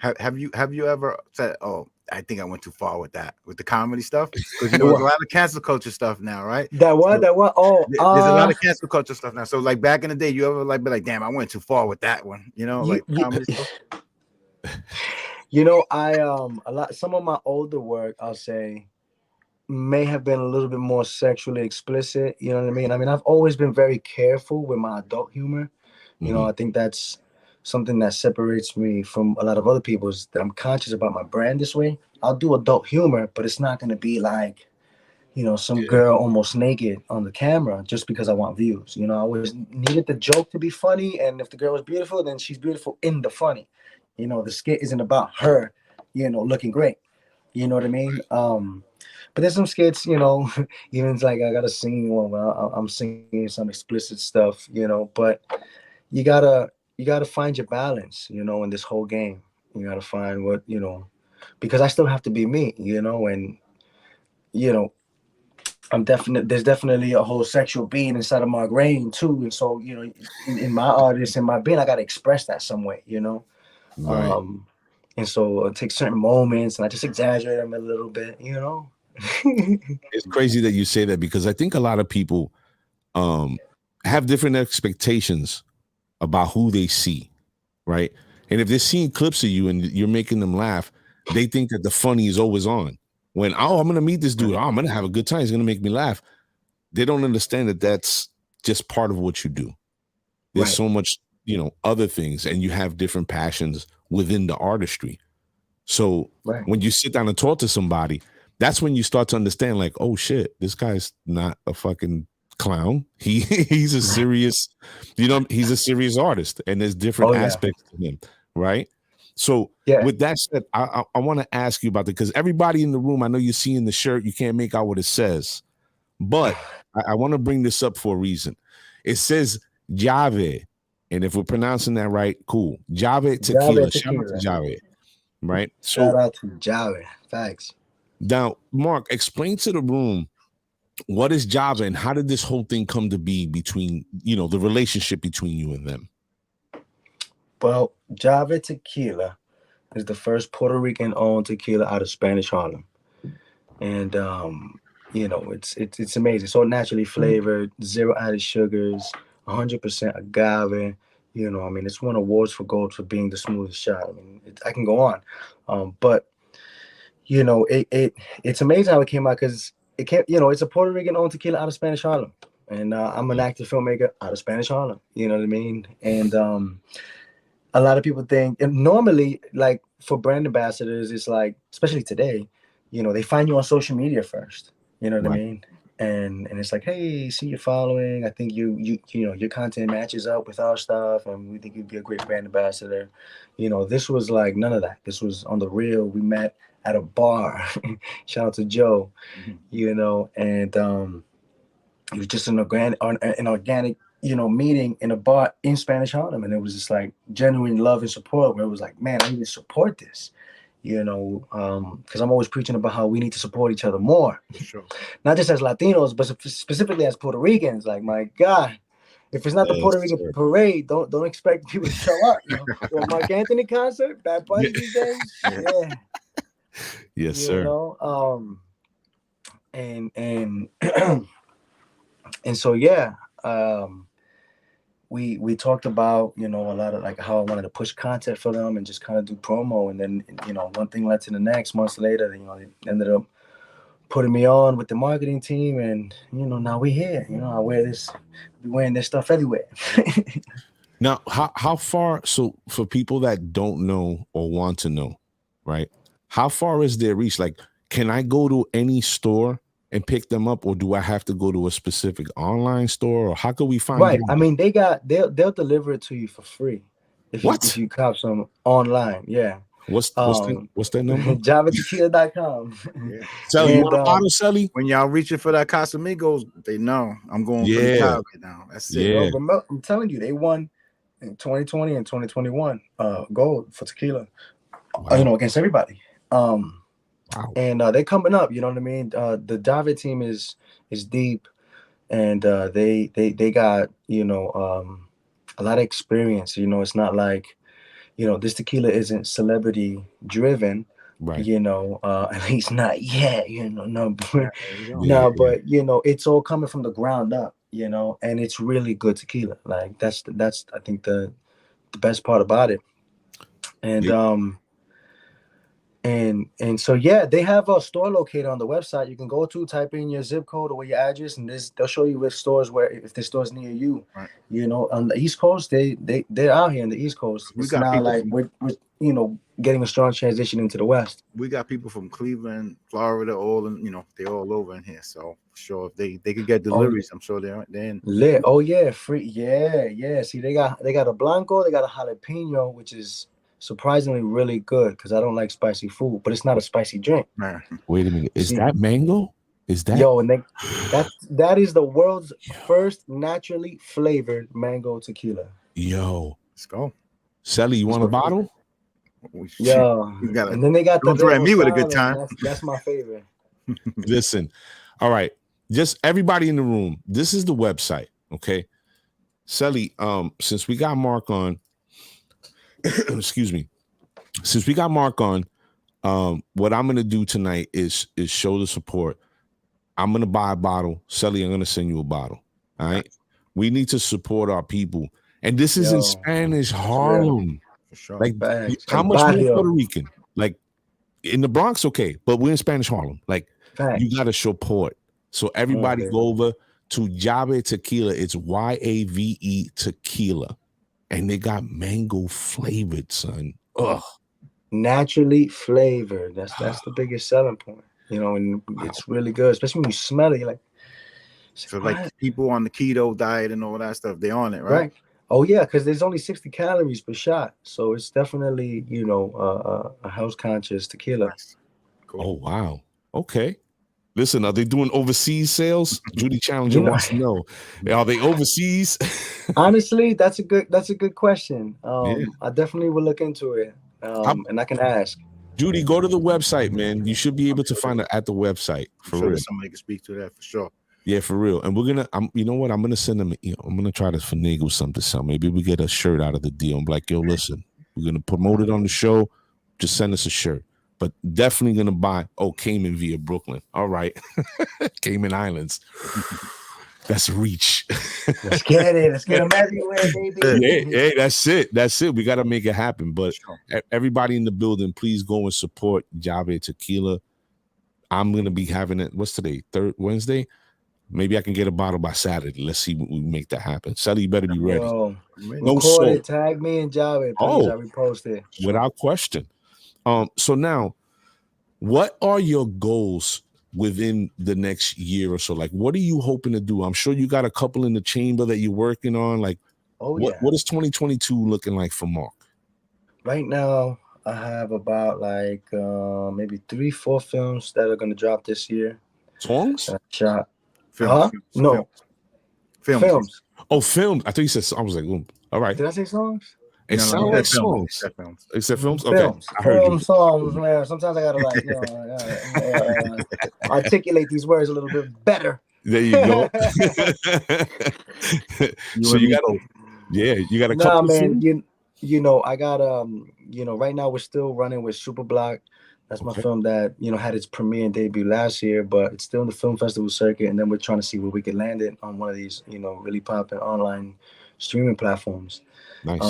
Have you ever said, "Oh, I think I went too far with the comedy stuff"? Because you know there's a lot of cancel culture stuff now, right? that what So that what oh there's a lot of cancel culture stuff now. So like back in the day, you ever like be like, "Damn, I went too far with that one," you know, like comedy stuff. You know, I some of my older work, I'll say, may have been a little bit more sexually explicit. You know what I mean? I mean, I've always been very careful with my adult humor. You know, I think that's something that separates me from a lot of other people, is that I'm conscious about my brand this way. I'll do adult humor, but it's not going to be like, you know, some girl almost naked on the camera just because I want views. You know, I always needed the joke to be funny. And if the girl was beautiful, then she's beautiful in the funny. You know, the skit isn't about her, you know, looking great. You know what I mean? But there's some skits, you know, even it's like I got a scene where I'm singing some explicit stuff, you know, but you gotta find your balance, you know, in this whole game. You gotta find what, you know, because I still have to be me, you know, and you know, there's definitely a whole sexual being inside of Marc Reign too. And so, you know, in my artist, in my being, I gotta express that some way, you know. Right. And so I take certain moments and I just exaggerate them a little bit, you know. It's crazy that you say that because I think a lot of people have different expectations about who they see, right? And if they're seeing clips of you and you're making them laugh, they think that the funny is always on. When, oh, I'm going to meet this dude, oh, I'm going to have a good time, he's going to make me laugh. They don't understand that that's just part of what you do. There's so much, you know, other things, and you have different passions within the artistry. So when you sit down and talk to somebody, that's when you start to understand, like, oh shit, this guy's not a fucking clown. He's a serious, you know, he's a serious artist, and there's different aspects to him, right? So with that said, I want to ask you about that, because everybody in the room, I know you're seeing the shirt, you can't make out what it says, but I want to bring this up for a reason. It says Jave, and if we're pronouncing that right, cool. Jave Tequila. Shout out to Jave. Right. So shout out to Java. Thanks. Now, Mark, explain to the room, what is Java and how did this whole thing come to be between, you know, the relationship between you and them? Well, Java Tequila is the first Puerto Rican owned tequila out of Spanish Harlem. And you know, it's amazing. So naturally flavored, zero added sugars, 100% agave. You know, I mean, it's won awards for gold for being the smoothest shot. I mean, I can go on, but you know, it's amazing how it came out, because it can't. You know, it's a Puerto Rican owned tequila out of Spanish Harlem, and I'm an actor filmmaker out of Spanish Harlem. You know what I mean? And a lot of people think, and normally, like for brand ambassadors, it's like, especially today, you know, they find you on social media first. You know what I mean? And it's like, hey, see your following. I think you know, your content matches up with our stuff, and we think you'd be a great brand ambassador. You know, this was like none of that. This was on the real. We met at a bar. Shout out to Joe. You know, and it was just an organic, you know, meeting in a bar in Spanish Harlem, and it was just like genuine love and support. Where it was like, man, I need to support this. You know, because I'm always preaching about how we need to support each other more, not just as Latinos, but specifically as Puerto Ricans. Like, my God, if it's not the Puerto Rican parade, don't expect people to show up. You know? Or Mark Anthony concert, Bad Bunny these days, yes, sir. Know? And and so we talked about, you know, a lot of like how I wanted to push content for them and just kind of do promo, and then, you know, one thing led to the next. Months later, you know, they ended up putting me on with the marketing team, and now we're here. I be wearing this stuff everywhere. Now, how far? So for people that don't know or want to know, right? How far is their reach? Like, can I go to any store and pick them up, or do I have to go to a specific online store, or how can we find Right. them? I mean, they'll deliver it to you for free if you cop some online. Yeah. What's that number? JavaTequila.com. Yeah. Sally, you And, want a bottle, Sally? When y'all reaching for that Casamigos, they know I'm going for the Yeah. cow right now. That's it. Yeah. I'm telling you, they won in 2020 and 2021 gold for tequila. Wow. Against everybody. Wow. And they're coming up. You know what I mean? The David team is deep, and they got a lot of experience. It's not like this tequila isn't celebrity driven. Right. At least not yet. No, Yeah, Yeah. but it's all coming from the ground up. And it's really good tequila. Like that's I think the best part about it. And Yeah. And so they have a store located on the website. You can go to, type in your zip code or your address, and they'll show you which stores if the store's near you. Right. On the East Coast, they're out here in the East Coast. We It's got now people like we're getting a strong transition into the West. We got people from Cleveland, Florida, all in, they're all over in here. So for sure, if they could get deliveries, I'm sure they're in. Lit. Oh yeah, free. Yeah. See, they got a Blanco, they got a jalapeno, which is surprisingly really good because I don't like spicy food, but it's not a spicy drink. Man. Wait a minute. Is that mango? Is that and that is the world's first naturally flavored mango tequila. Yo? Let's go. Sally, you want a bottle? And then they got don't threaten me with a good time. That's my favorite. Listen, all right. Just everybody in the room. This is the website, okay? Sally, since we got Mark on, excuse me. Since we got Mark on, what I'm gonna do tonight is show the support. I'm gonna buy a bottle. Sally, I'm gonna send you a bottle. All right. We need to support our people. And this is in Spanish Harlem. For sure. Like, Facts. how And much more barrio. Puerto Rican? Like in the Bronx, okay, but we're in Spanish Harlem. Like, Facts. you gotta support. So everybody go over to Yave Tequila. It's YAVE Tequila. And they got mango flavored, son. Ugh. Naturally flavored. That's the biggest selling point. And it's really good, especially when you smell it. You're like, So like people on the keto diet and all that stuff, they're on it, right? Oh yeah, because there's only 60 calories per shot, so it's definitely a health conscious tequila. Nice. Cool. Oh wow. Okay. Listen, are they doing overseas sales? Judy Challenger wants to know. Are they overseas? Honestly, that's a good question. I definitely will look into it. And I can ask. Judy, go to the website, man. You should be able to find it at the website. For real. Somebody can speak to that for sure. Yeah, for real. And we're gonna, you know what? I'm gonna send them. I'm gonna try to finagle something. Maybe we get a shirt out of the deal. I'm like, yo, listen, we're gonna promote it on the show. Just send us a shirt. But definitely gonna buy. Oh, Cayman via Brooklyn. All right, Cayman Islands. That's reach. Let's get it. Let's get them everywhere, baby. Hey, that's it. We got to make it happen. But everybody in the building, please go and support Yave Tequila. I'm gonna be having it. What's today? Wednesday. Maybe I can get a bottle by Saturday. Let's see what we make that happen. Sally, you better be ready. No Record soul. It, tag me and Jave, please. I repost it. Without question. So now, what are your goals within the next year or so? Like, what are you hoping to do? I'm sure you got a couple in the chamber that you're working on. Like, what is 2022 looking like for Mark? Right now, I have about like maybe 3-4 films that are gonna drop this year. Songs? Shot. Films. No. Films. Oh, films. I thought you said. I was like, all right. Did I say songs? It sounds like songs. Except films. Okay, films. I heard you. Songs, man. Sometimes I gotta articulate these words a little bit better. There you go. So you got a couple. Nah, man. I got right now we're still running with Super Block. That's my film that had its premiere and debut last year, but it's still in the film festival circuit. And then we're trying to see where we could land it on one of these really popping online streaming platforms. Nice.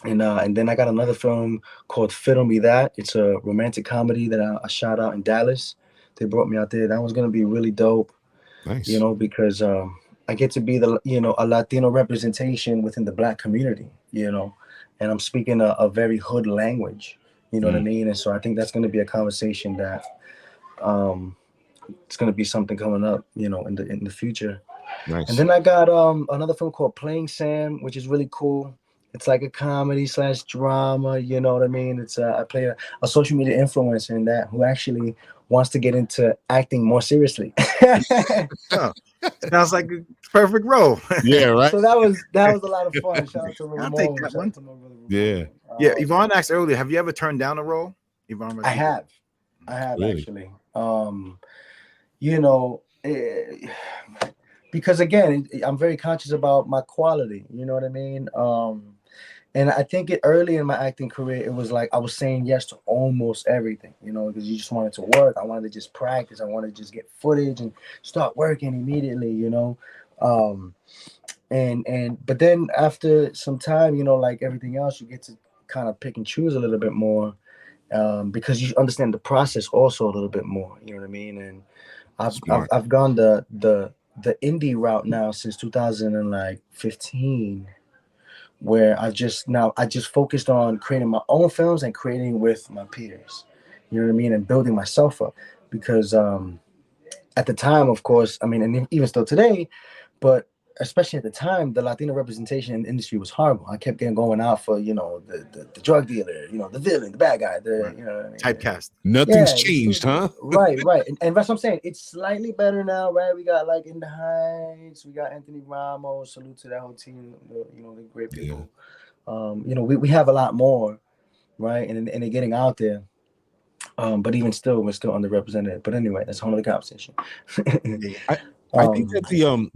And then I got another film called Fiddle Me That. It's a romantic comedy that I shot out in Dallas They brought me out there. That was gonna be really dope. Nice. You know, because I get to be the a Latino representation within the Black community. You know, and I'm speaking a very hood language. You know what I mean? And so I think that's gonna be a conversation that it's gonna be something coming up. You know, in the future. Nice. And then I got another film called Playing Sam, which is really cool. It's like a comedy / drama, you know what I mean? It's I play a social media influencer in that who actually wants to get into acting more seriously. Oh, sounds like a perfect role. Yeah, right. So that was a lot of fun. Shout out to Ramon. I'll take that one. Yeah. Yeah, Yvonne asked earlier, have you ever turned down a role? Yvonne, I have Really? actually. You know, because again, I'm very conscious about my quality. You know what I mean? And I think early in my acting career, it was like I was saying yes to almost everything, you know, because you just wanted to work. I wanted to just practice. I wanted to just get footage and start working immediately, you know. But then after some time, you know, like everything else, you get to kind of pick and choose a little bit more because you understand the process also a little bit more. You know what I mean? And I've gone the indie route now since 2015. Where I just focused on creating my own films and creating with my peers, you know what I mean, and building myself up. Because at the time, of course, I mean, and even still today, but especially at the time, the Latino representation in the industry was horrible. I kept going out for, you know, the drug dealer, you know, the villain, the bad guy, you know what I mean? Typecast. Nothing's changed, huh? Right. And that's what I'm saying. It's slightly better now, right? We got like In the Heights, we got Anthony Ramos. Salute to that whole team, you know, the great people. Yeah. You know, we have a lot more, right? And they're getting out there. But even still, we're still underrepresented. But anyway, that's a whole other conversation. I think that the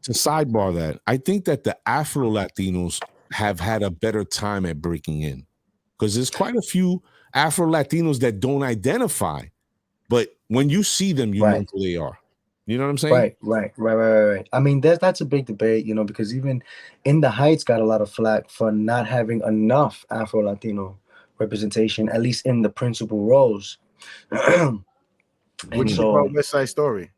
to sidebar that, I think that the Afro Latinos have had a better time at breaking in, because there's quite a few Afro Latinos that don't identify, but when you see them, you know who they are. You know what I'm saying? Right. I mean, that's a big debate, you know, because even In the Heights got a lot of flack for not having enough Afro Latino representation, at least in the principal roles. What do you think about West Side Story?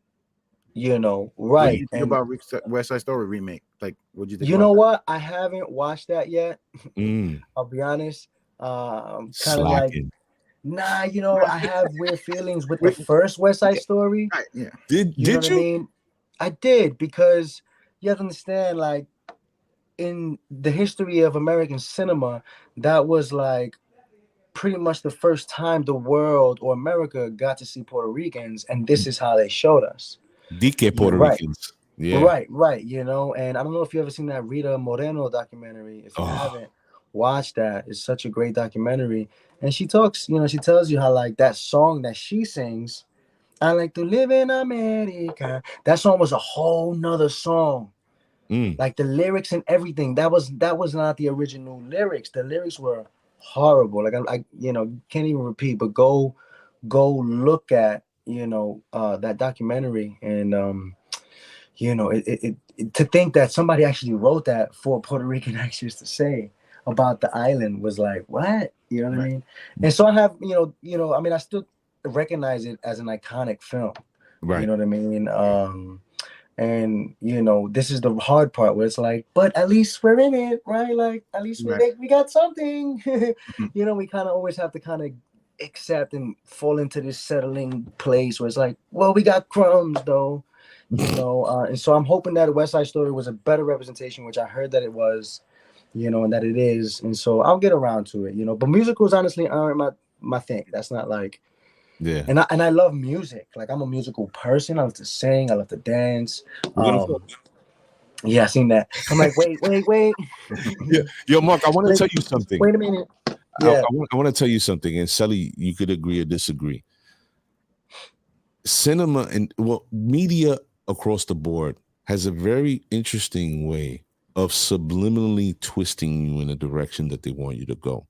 You know, right. What do you think about West Side Story remake? Like, what do you think? You know what? I haven't watched that yet. I'll be honest. Kind of like, nah, you know, I have weird feelings with the first West Side Story. Right, yeah. Did you? I mean? I did, because you have to understand, like, in the history of American cinema, that was like pretty much the first time the world or America got to see Puerto Ricans, and this is how they showed us. DK Puerto Ricans. Yeah. Right. You know, and I don't know if you ever seen that Rita Moreno documentary. If you haven't watched that, it's such a great documentary. And she talks, you know, she tells you how, like, that song that she sings, I like to live in America. That song was a whole nother song. Like the lyrics and everything. That was not the original lyrics. The lyrics were horrible. Like I you know, can't even repeat, but go look at, you know, that documentary. And you know, it to think that somebody actually wrote that for Puerto Rican actors to say about the island was like, what? You know what I mean? And so I have, you know, I mean, I still recognize it as an iconic film. Right. You know what I mean? And you know, this is the hard part where it's like, but at least we're in it, right? Like, at least we got something. You know, we kind of always have to kind of accept and fall into this settling place where it's like, well, we got crumbs though, you know. And so I'm hoping that West Side Story was a better representation, which I heard that it was, you know, and that it is. And so I'll get around to it, you know. But musicals honestly aren't my thing. That's not like. Yeah, and I love music. Like, I'm a musical person. I love to sing. I love to dance. Yeah, I seen that. I'm like, wait. Yeah, yo, Mark, I want to tell you something. Wait a minute. Yeah, I want to tell you something, and Sally, you could agree or disagree. Cinema and media across the board has a very interesting way of subliminally twisting you in a direction that they want you to go.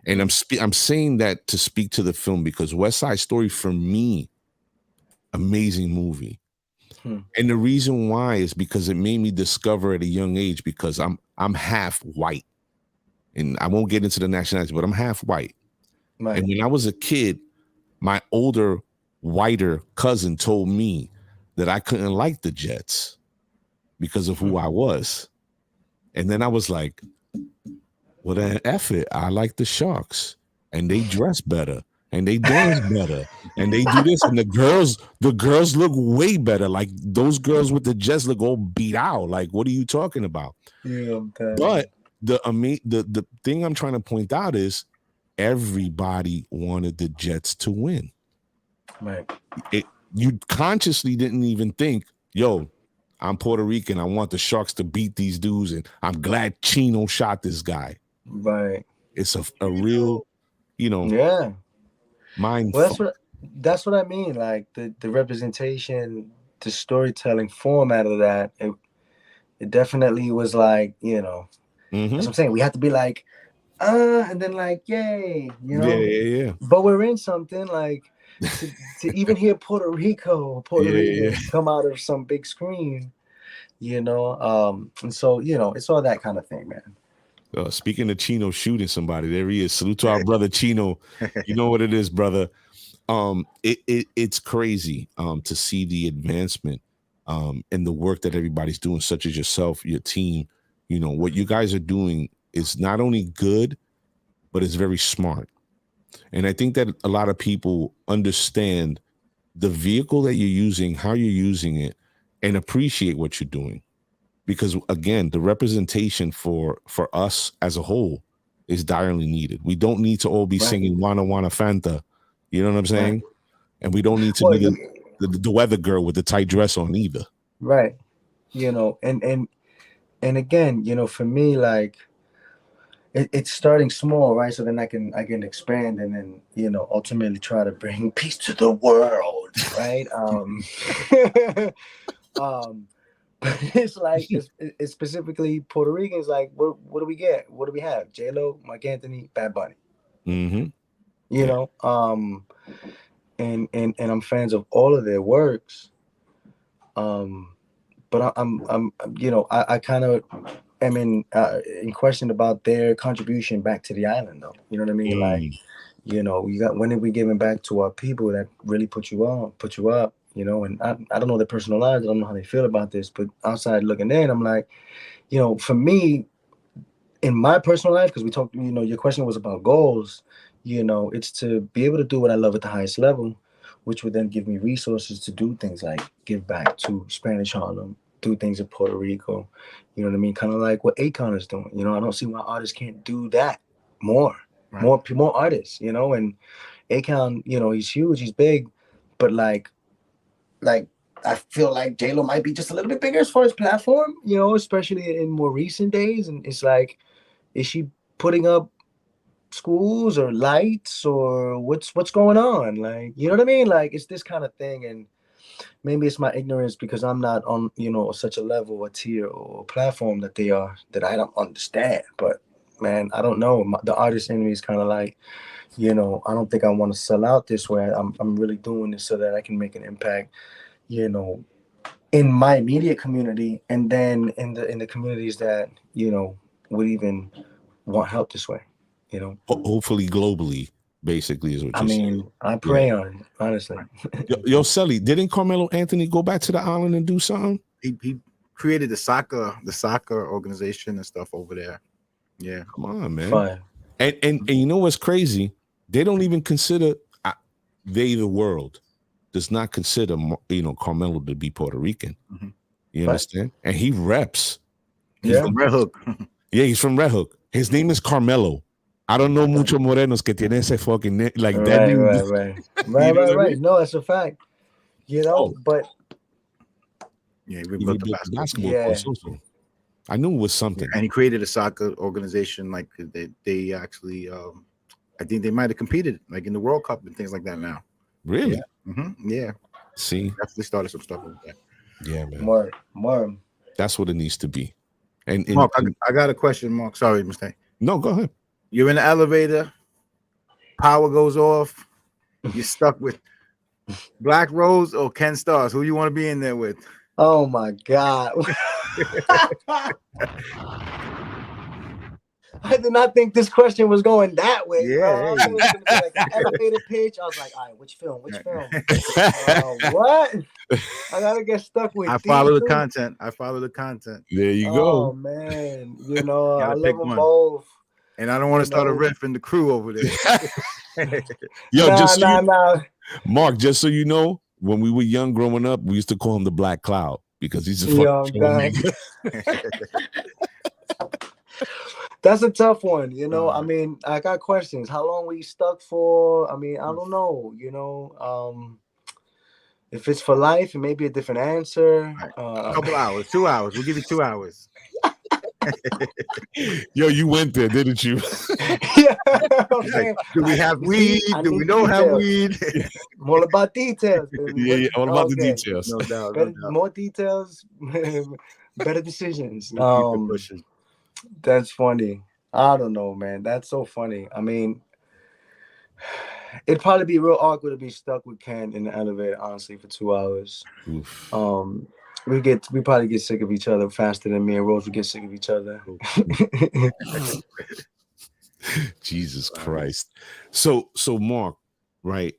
And I'm saying that to speak to the film, because West Side Story, for me, amazing movie. And the reason why is because it made me discover at a young age, because I'm half white, and I won't get into the nationality, but I'm half white. Right. And when I was a kid, my older whiter cousin told me that I couldn't like the Jets because of who I was. And then I was like, well, then F it. I like the Sharks. And they dress better. And they dance better. And they do this. And the girls look way better. Like those girls with the Jets look all beat out. Like, what are you talking about? Yeah, but the thing I'm trying to point out is everybody wanted the Jets to win. Right. You consciously didn't even think, yo, I'm Puerto Rican. I want the Sharks to beat these dudes, and I'm glad Chino shot this guy. Right. It's a real, yeah. mind. Well, that's what I mean. Like the representation, the storytelling format of that. It definitely was like, that's what I'm saying. We have to be like, and then like, yay, Yeah. But we're in something like to even hear Puerto Rican come out of some big screen, and so it's all that kind of thing, man. Speaking of Chino shooting somebody, there he is. Salute to our brother Chino. You know what it is, brother. It's crazy to see the advancement and the work that everybody's doing, such as yourself, your team. What you guys are doing is not only good, but it's very smart. And I think that a lot of people understand the vehicle that you're using, how you're using it, and appreciate what you're doing. Because again, the representation for us as a whole is direly needed. We don't need to all be singing Wanna Wanna Fanta. You know what I'm saying? Right. And we don't need to be the weather girl with the tight dress on either. Right. And again, for me, like it's starting small, right? So then I can expand and then, ultimately try to bring peace to the world, right? But it's like it's specifically Puerto Ricans. Like, what do we get? What do we have? J-Lo, Marc Anthony, Bad Bunny. And I'm fans of all of their works. But I'm I kind of am in question about their contribution back to the island, though. You know what I mean? Like, you got, when are we giving back to our people that really put you up? And I don't know their personal lives. I don't know how they feel about this, but outside looking in, I'm like, for me, in my personal life, because we talked, your question was about goals, it's to be able to do what I love at the highest level, which would then give me resources to do things like give back to Spanish Harlem, do things in Puerto Rico, you know what I mean? Kind of like what Akon is doing. I don't see why artists can't do that more, right. more artists, and Akon, he's huge, he's big, but like I feel like J-Lo might be just a little bit bigger as far as platform, especially in more recent days. And it's like, is she putting up schools or lights or what's going on? Like, you know what I mean? Like, it's this kind of thing. And maybe it's my ignorance because I'm not on, such a level, a tier or platform that they are, that I don't understand. But man, I don't know. The artist in me is kind of like, I don't think I want to sell out this way. I'm really doing this so that I can make an impact, in my immediate community, and then in the communities that, would even want help this way, Hopefully globally, basically, is what you're saying. I pray on it, honestly. Yo, Selly, didn't Carmelo Anthony go back to the island and do something? He created the soccer organization and stuff over there. Yeah. Come on, man. Fine. And you know what's crazy? They don't even consider the world does not consider Carmelo to be Puerto Rican. Mm-hmm. You understand? And he reps. He's from Red Hook. Yeah, he's from Red Hook. His name is Carmelo. I don't know mucho morenos que tienen ese fucking name like that. Right. No, that's a fact. But yeah, we built the basketball. Yeah. I knew it was something. And he created a soccer organization. Like they actually, I think they might have competed like in the World Cup and things like that now. Really? Yeah. Mm-hmm. Yeah. See, definitely started some stuff like that. Yeah, man. More. That's what it needs to be. And Mark, I got a question, Mark. Sorry, mistake. No, go ahead. You're in the elevator. Power goes off. You're stuck with Black Rose or Ken Stars. Who you want to be in there with? Oh my God. I did not think this question was going that way, Yeah, bro. I hey. thought it was gonna be like an elevator pitch. I was like, all right, which film? Which film? What? I gotta get stuck with I these follow the two. content. I follow the content. There you Oh go. man, you know, I Gotta love pick them one. both. And I don't want to You start a know. riff in the crew over there. Yo, Nah. Mark, just so you know, when we were young growing up, we used to call him the Black Cloud because he's a Yo, fucking done. That's a tough one, you know. I mean, I got questions. How long were you stuck for? I mean, I don't know, you know. If it's for life, it may be a different answer. A couple hours, 2 hours. We'll give you 2 hours. Yo, you went there, didn't you? Yeah, Like, do we have weed? Do we don't have weed? I'm all about details. Yeah, all about the details. No doubt. Better, more details, better decisions. We'll keep it pushing. That's funny. I don't know, man. That's so funny. I mean, it'd probably be real awkward to be stuck with Ken in the elevator, honestly, for 2 hours. Oof. We probably get sick of each other faster than me and Rose would get sick of each other. Jesus Christ. So Mark, right?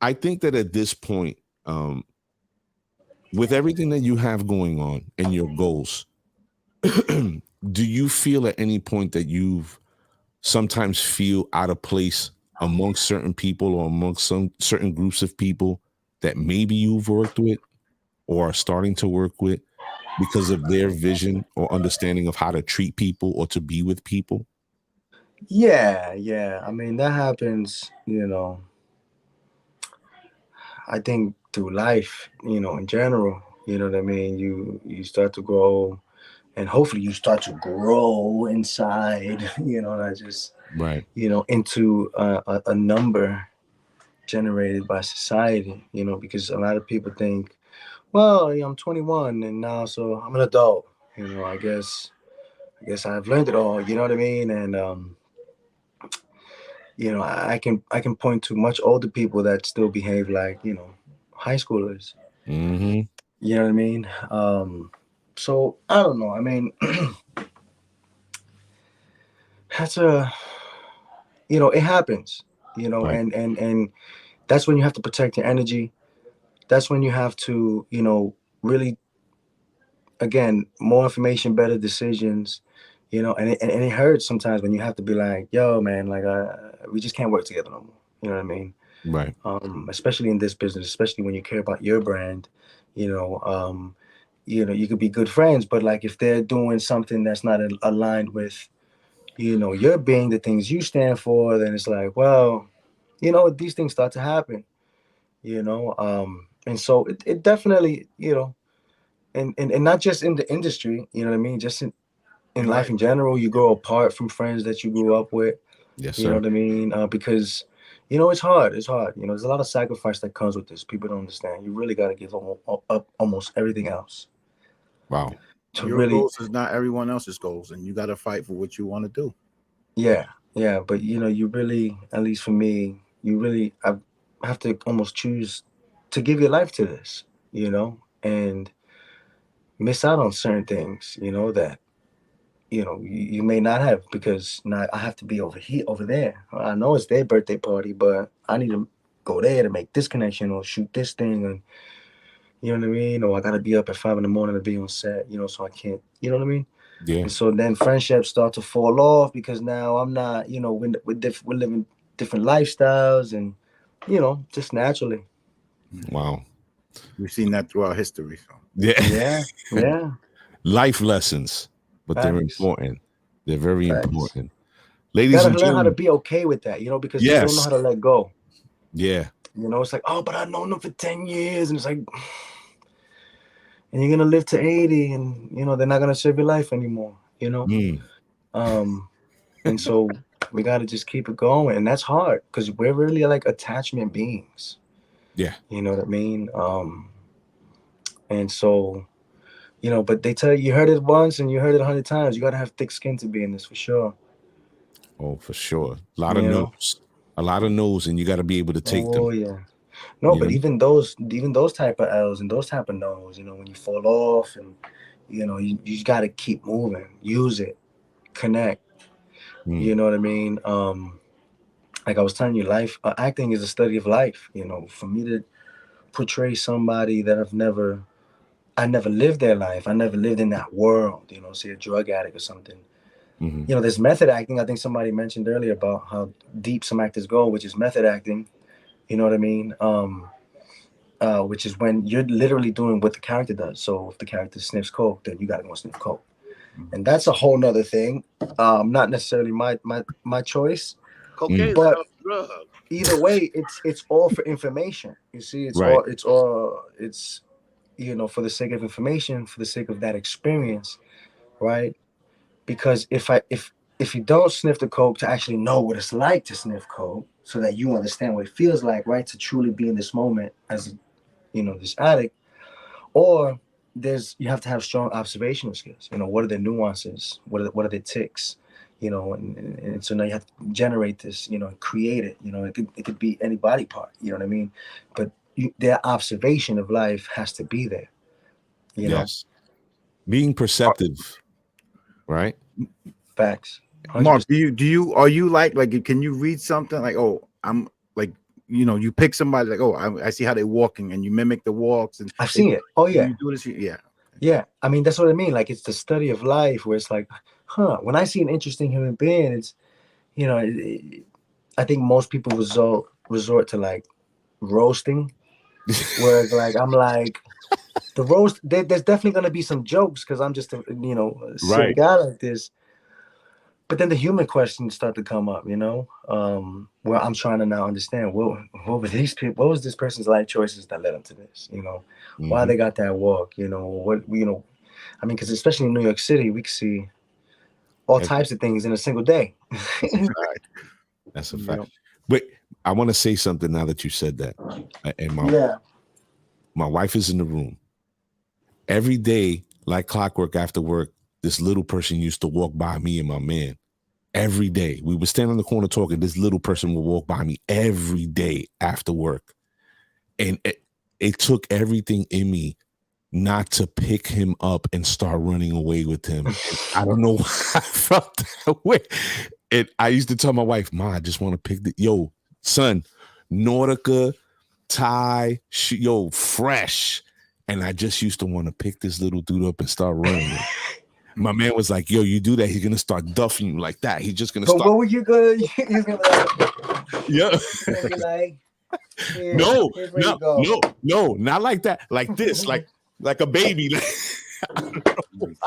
I think that at this point, with everything that you have going on and your goals, do you feel at any point that you've sometimes feel out of place amongst certain people or amongst some certain groups of people that maybe you've worked with or are starting to work with because of their vision or understanding of how to treat people or to be with people? Yeah. I mean, that happens, you know, I think through life, you know, in general, you know what I mean? You start to grow and hopefully you start to grow inside, you know, not just, right, you know, into a number generated by society, you know, because a lot of people think, well, I'm 21 and now, so I'm an adult, you know, I guess I've learned it all, you know what I mean? And, you know, I can point to much older people that still behave like, you know, high schoolers. Mm-hmm. You know what I mean? So I don't know. I mean, that's you know, it happens, you know, Right. and that's when you have to protect your energy. That's when you have to, you know, really, again, more information, better decisions, you know, and it hurts sometimes when you have to be like, yo, man, like, we just can't work together no more. You know what I mean? Right. Especially in this business, especially when you care about your brand, you know, you could be good friends, but like if they're doing something that's not aligned with, you know, your being the things you stand for, then it's like, well, you know, these things start to happen, you know, and so it definitely, you know, and not just in the industry, you know what I mean, just in life in general, you grow apart from friends that you grew up with. Yes, you sir. know what I mean, because you know it's hard, you know, there's a lot of sacrifice that comes with this. People don't understand. You really got to give up almost everything else. Wow. Your goals is not everyone else's goals, and you got to fight for what you want to do. Yeah, but you know, you really, at least for me, you really have to almost choose to give your life to this, you know, and miss out on certain things, you know, that you know you may not have, because now I have to be over here, over there. I know it's their birthday party, but I need to go there to make this connection or shoot this thing, and you know what I mean, or I gotta be up at 5 a.m. to be on set, you know, so I can't, you know what I mean. Yeah. And so then friendships start to fall off because now I'm not, you know, we're living different lifestyles, and you know, just naturally. Wow. We've seen that throughout history. So. Yeah. Life lessons, but Facts. they're important. They're very Facts. important. You Ladies gotta and learn how to gentlemen. be okay with that, you know, because people don't know how to let go. Yeah. You know, it's like, oh, but I've known them for 10 years, and it's like, and you're gonna live to 80, and you know, they're not gonna serve your life anymore, you know. And so we gotta just keep it going, and that's hard because we're really like attachment beings. Yeah. You know what I mean? And so, you know, but they tell you heard it once and you heard it 100 times. You gotta have thick skin to be in this, for sure. Oh, for sure. A lot of no's, and you got to be able to take them. Oh yeah. No, but even those type of L's and those type of no's, you know, when you fall off, and you know, you got to keep moving, use it, connect. You know what I mean? Like I was telling you, life acting is a study of life. You know, for me to portray somebody that I never lived their life. I never lived in that world. You know, say a drug addict or something. You know, there's method acting. I think somebody mentioned earlier about how deep some actors go, which is method acting. You know what I mean? Which is when you're literally doing what the character does. So if the character sniffs coke, then you gotta go sniff coke, and that's a whole nother thing. Not necessarily my choice, Cocaine but is a drug. either way, it's all for information. You see, it's you know, for the sake of information, for the sake of that experience, right? Because if you don't sniff the coke to actually know what it's like to sniff coke, so that you understand what it feels like, right, to truly be in this moment as, you know, this addict, or you have to have strong observational skills. You know, what are the nuances? What are the ticks? You know, and so now you have to generate this, you know, create it. You know, it could be any body part. You know what I mean? But their observation of life has to be there. You know, being perceptive, right? Facts. 100%. Mark, are you like can you read something like, oh, I'm like, you know, you pick somebody like, oh, I see how they're walking, and you mimic the walks, and I've seen it. Oh yeah, you do this, yeah. I mean, that's what I mean. Like, it's the study of life, where it's like, when I see an interesting human being, it's, you know, I think most people resort to like roasting, whereas like I'm like, the roast, there's definitely gonna be some jokes because I'm just a, you know, a silly guy like this. But then the human questions start to come up, you know, where I'm trying to now understand what were these people, what was this person's life choices that led them to this, you know, why they got that walk, you know, what, you know, I mean, because especially in New York City, we can see all types of things in a single day. That's a fact. You know? But I want to say something now that you said that, and my wife is in the room every day, like clockwork after work. This little person used to walk by me and my man every day. We would stand on the corner talking. This little person would walk by me every day after work. And it took everything in me not to pick him up and start running away with him. I don't know why I felt that way. And I used to tell my wife, Ma, I just want to pick yo, son, Nautica, tie, fresh. And I just used to want to pick this little dude up and start running. My man was like, yo, you do that, he's going to start duffing you like that. He's just going to start. What were you going to Yeah. Like, no, not like that. Like this, like a baby.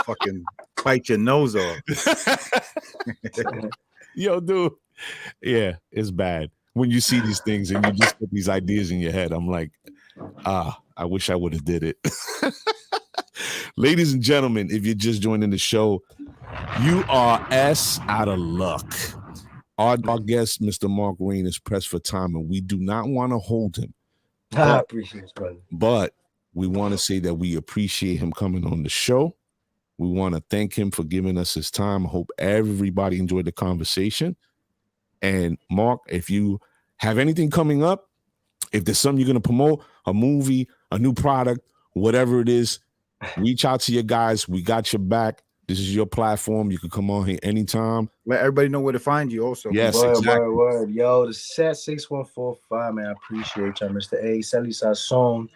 Fucking bite your nose off. Yo, dude. Yeah, it's bad. When you see these things and you just put these ideas in your head, I'm like, I wish I would have did it. Ladies and gentlemen, if you're just joining the show, you are out of luck. Our guest, Mr. Marc Reign, is pressed for time, and we do not want to hold him. I appreciate it, brother. But we want to say that we appreciate him coming on the show. We want to thank him for giving us his time. I hope everybody enjoyed the conversation. And Mark, if you have anything coming up, if there's something you're going to promote, a movie, a new product, whatever it is, reach out to your guys. We got your back. This is your platform. You can come on here anytime. Let everybody know where to find you also. Yes, exactly. Word. Yo, the set 6145, man. I appreciate y'all, Mr. A. Sally Sasson.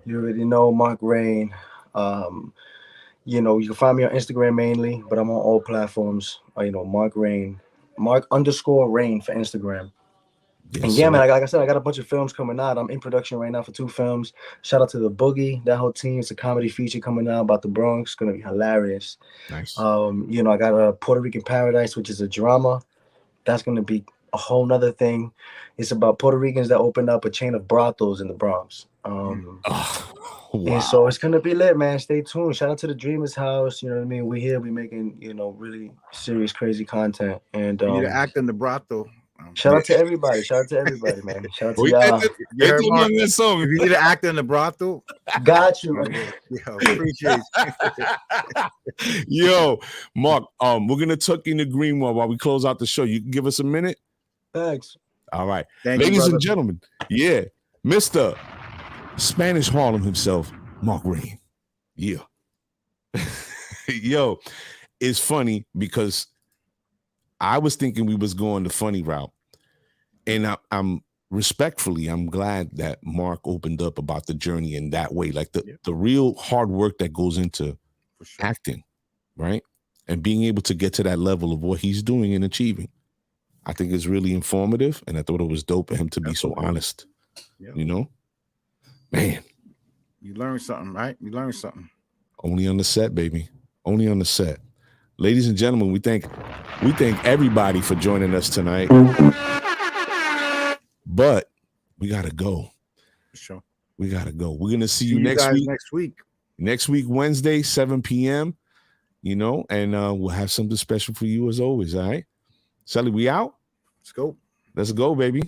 You already know Marc Reign. You know, you can find me on Instagram mainly, but I'm on all platforms. You know, Marc Reign. Marc_Reign for Instagram. Yes, and yeah, man, like I said, I got a bunch of films coming out. I'm in production right now for 2 films. Shout out to the Boogie, that whole team. It's a comedy feature coming out about the Bronx. It's gonna be hilarious. Nice. You know, I got a Puerto Rican Paradise, which is a drama. That's gonna be a whole nother thing. It's about Puerto Ricans that opened up a chain of brothels in the Bronx. Wow. And so it's gonna be lit, man. Stay tuned. Shout out to the Dreamers House. You know what I mean? We're here. We're making, you know, really serious, crazy content. And you need to act in the brothel. Shout out to everybody. Shout out to everybody, man. Shout out to y'all. If you need to act in the brothel, got you. Yo, appreciate it. Yo, Mark, we're gonna tuck in the green one while we close out the show. You can give us a minute. Thanks. All right, ladies and gentlemen. Yeah, Mr. Spanish Harlem himself, Marc Reign. Yeah. Yo, it's funny because I was thinking we was going the funny route, and I'm glad that Mark opened up about the journey in that way, like the real hard work that goes into acting, right? And being able to get to that level of what he's doing and achieving. I think is really informative, and I thought it was dope of him to be so honest. You know, man, you learn something, right? You learn something. Only on the set, baby. Only on the set. Ladies and gentlemen, we thank everybody for joining us tonight. But we gotta go. For sure. We gotta go. We're gonna see you next guys week. Next week, Wednesday, 7 p.m. You know, and we'll have something special for you as always. All right, Sally, we out. Let's go. Let's go, baby.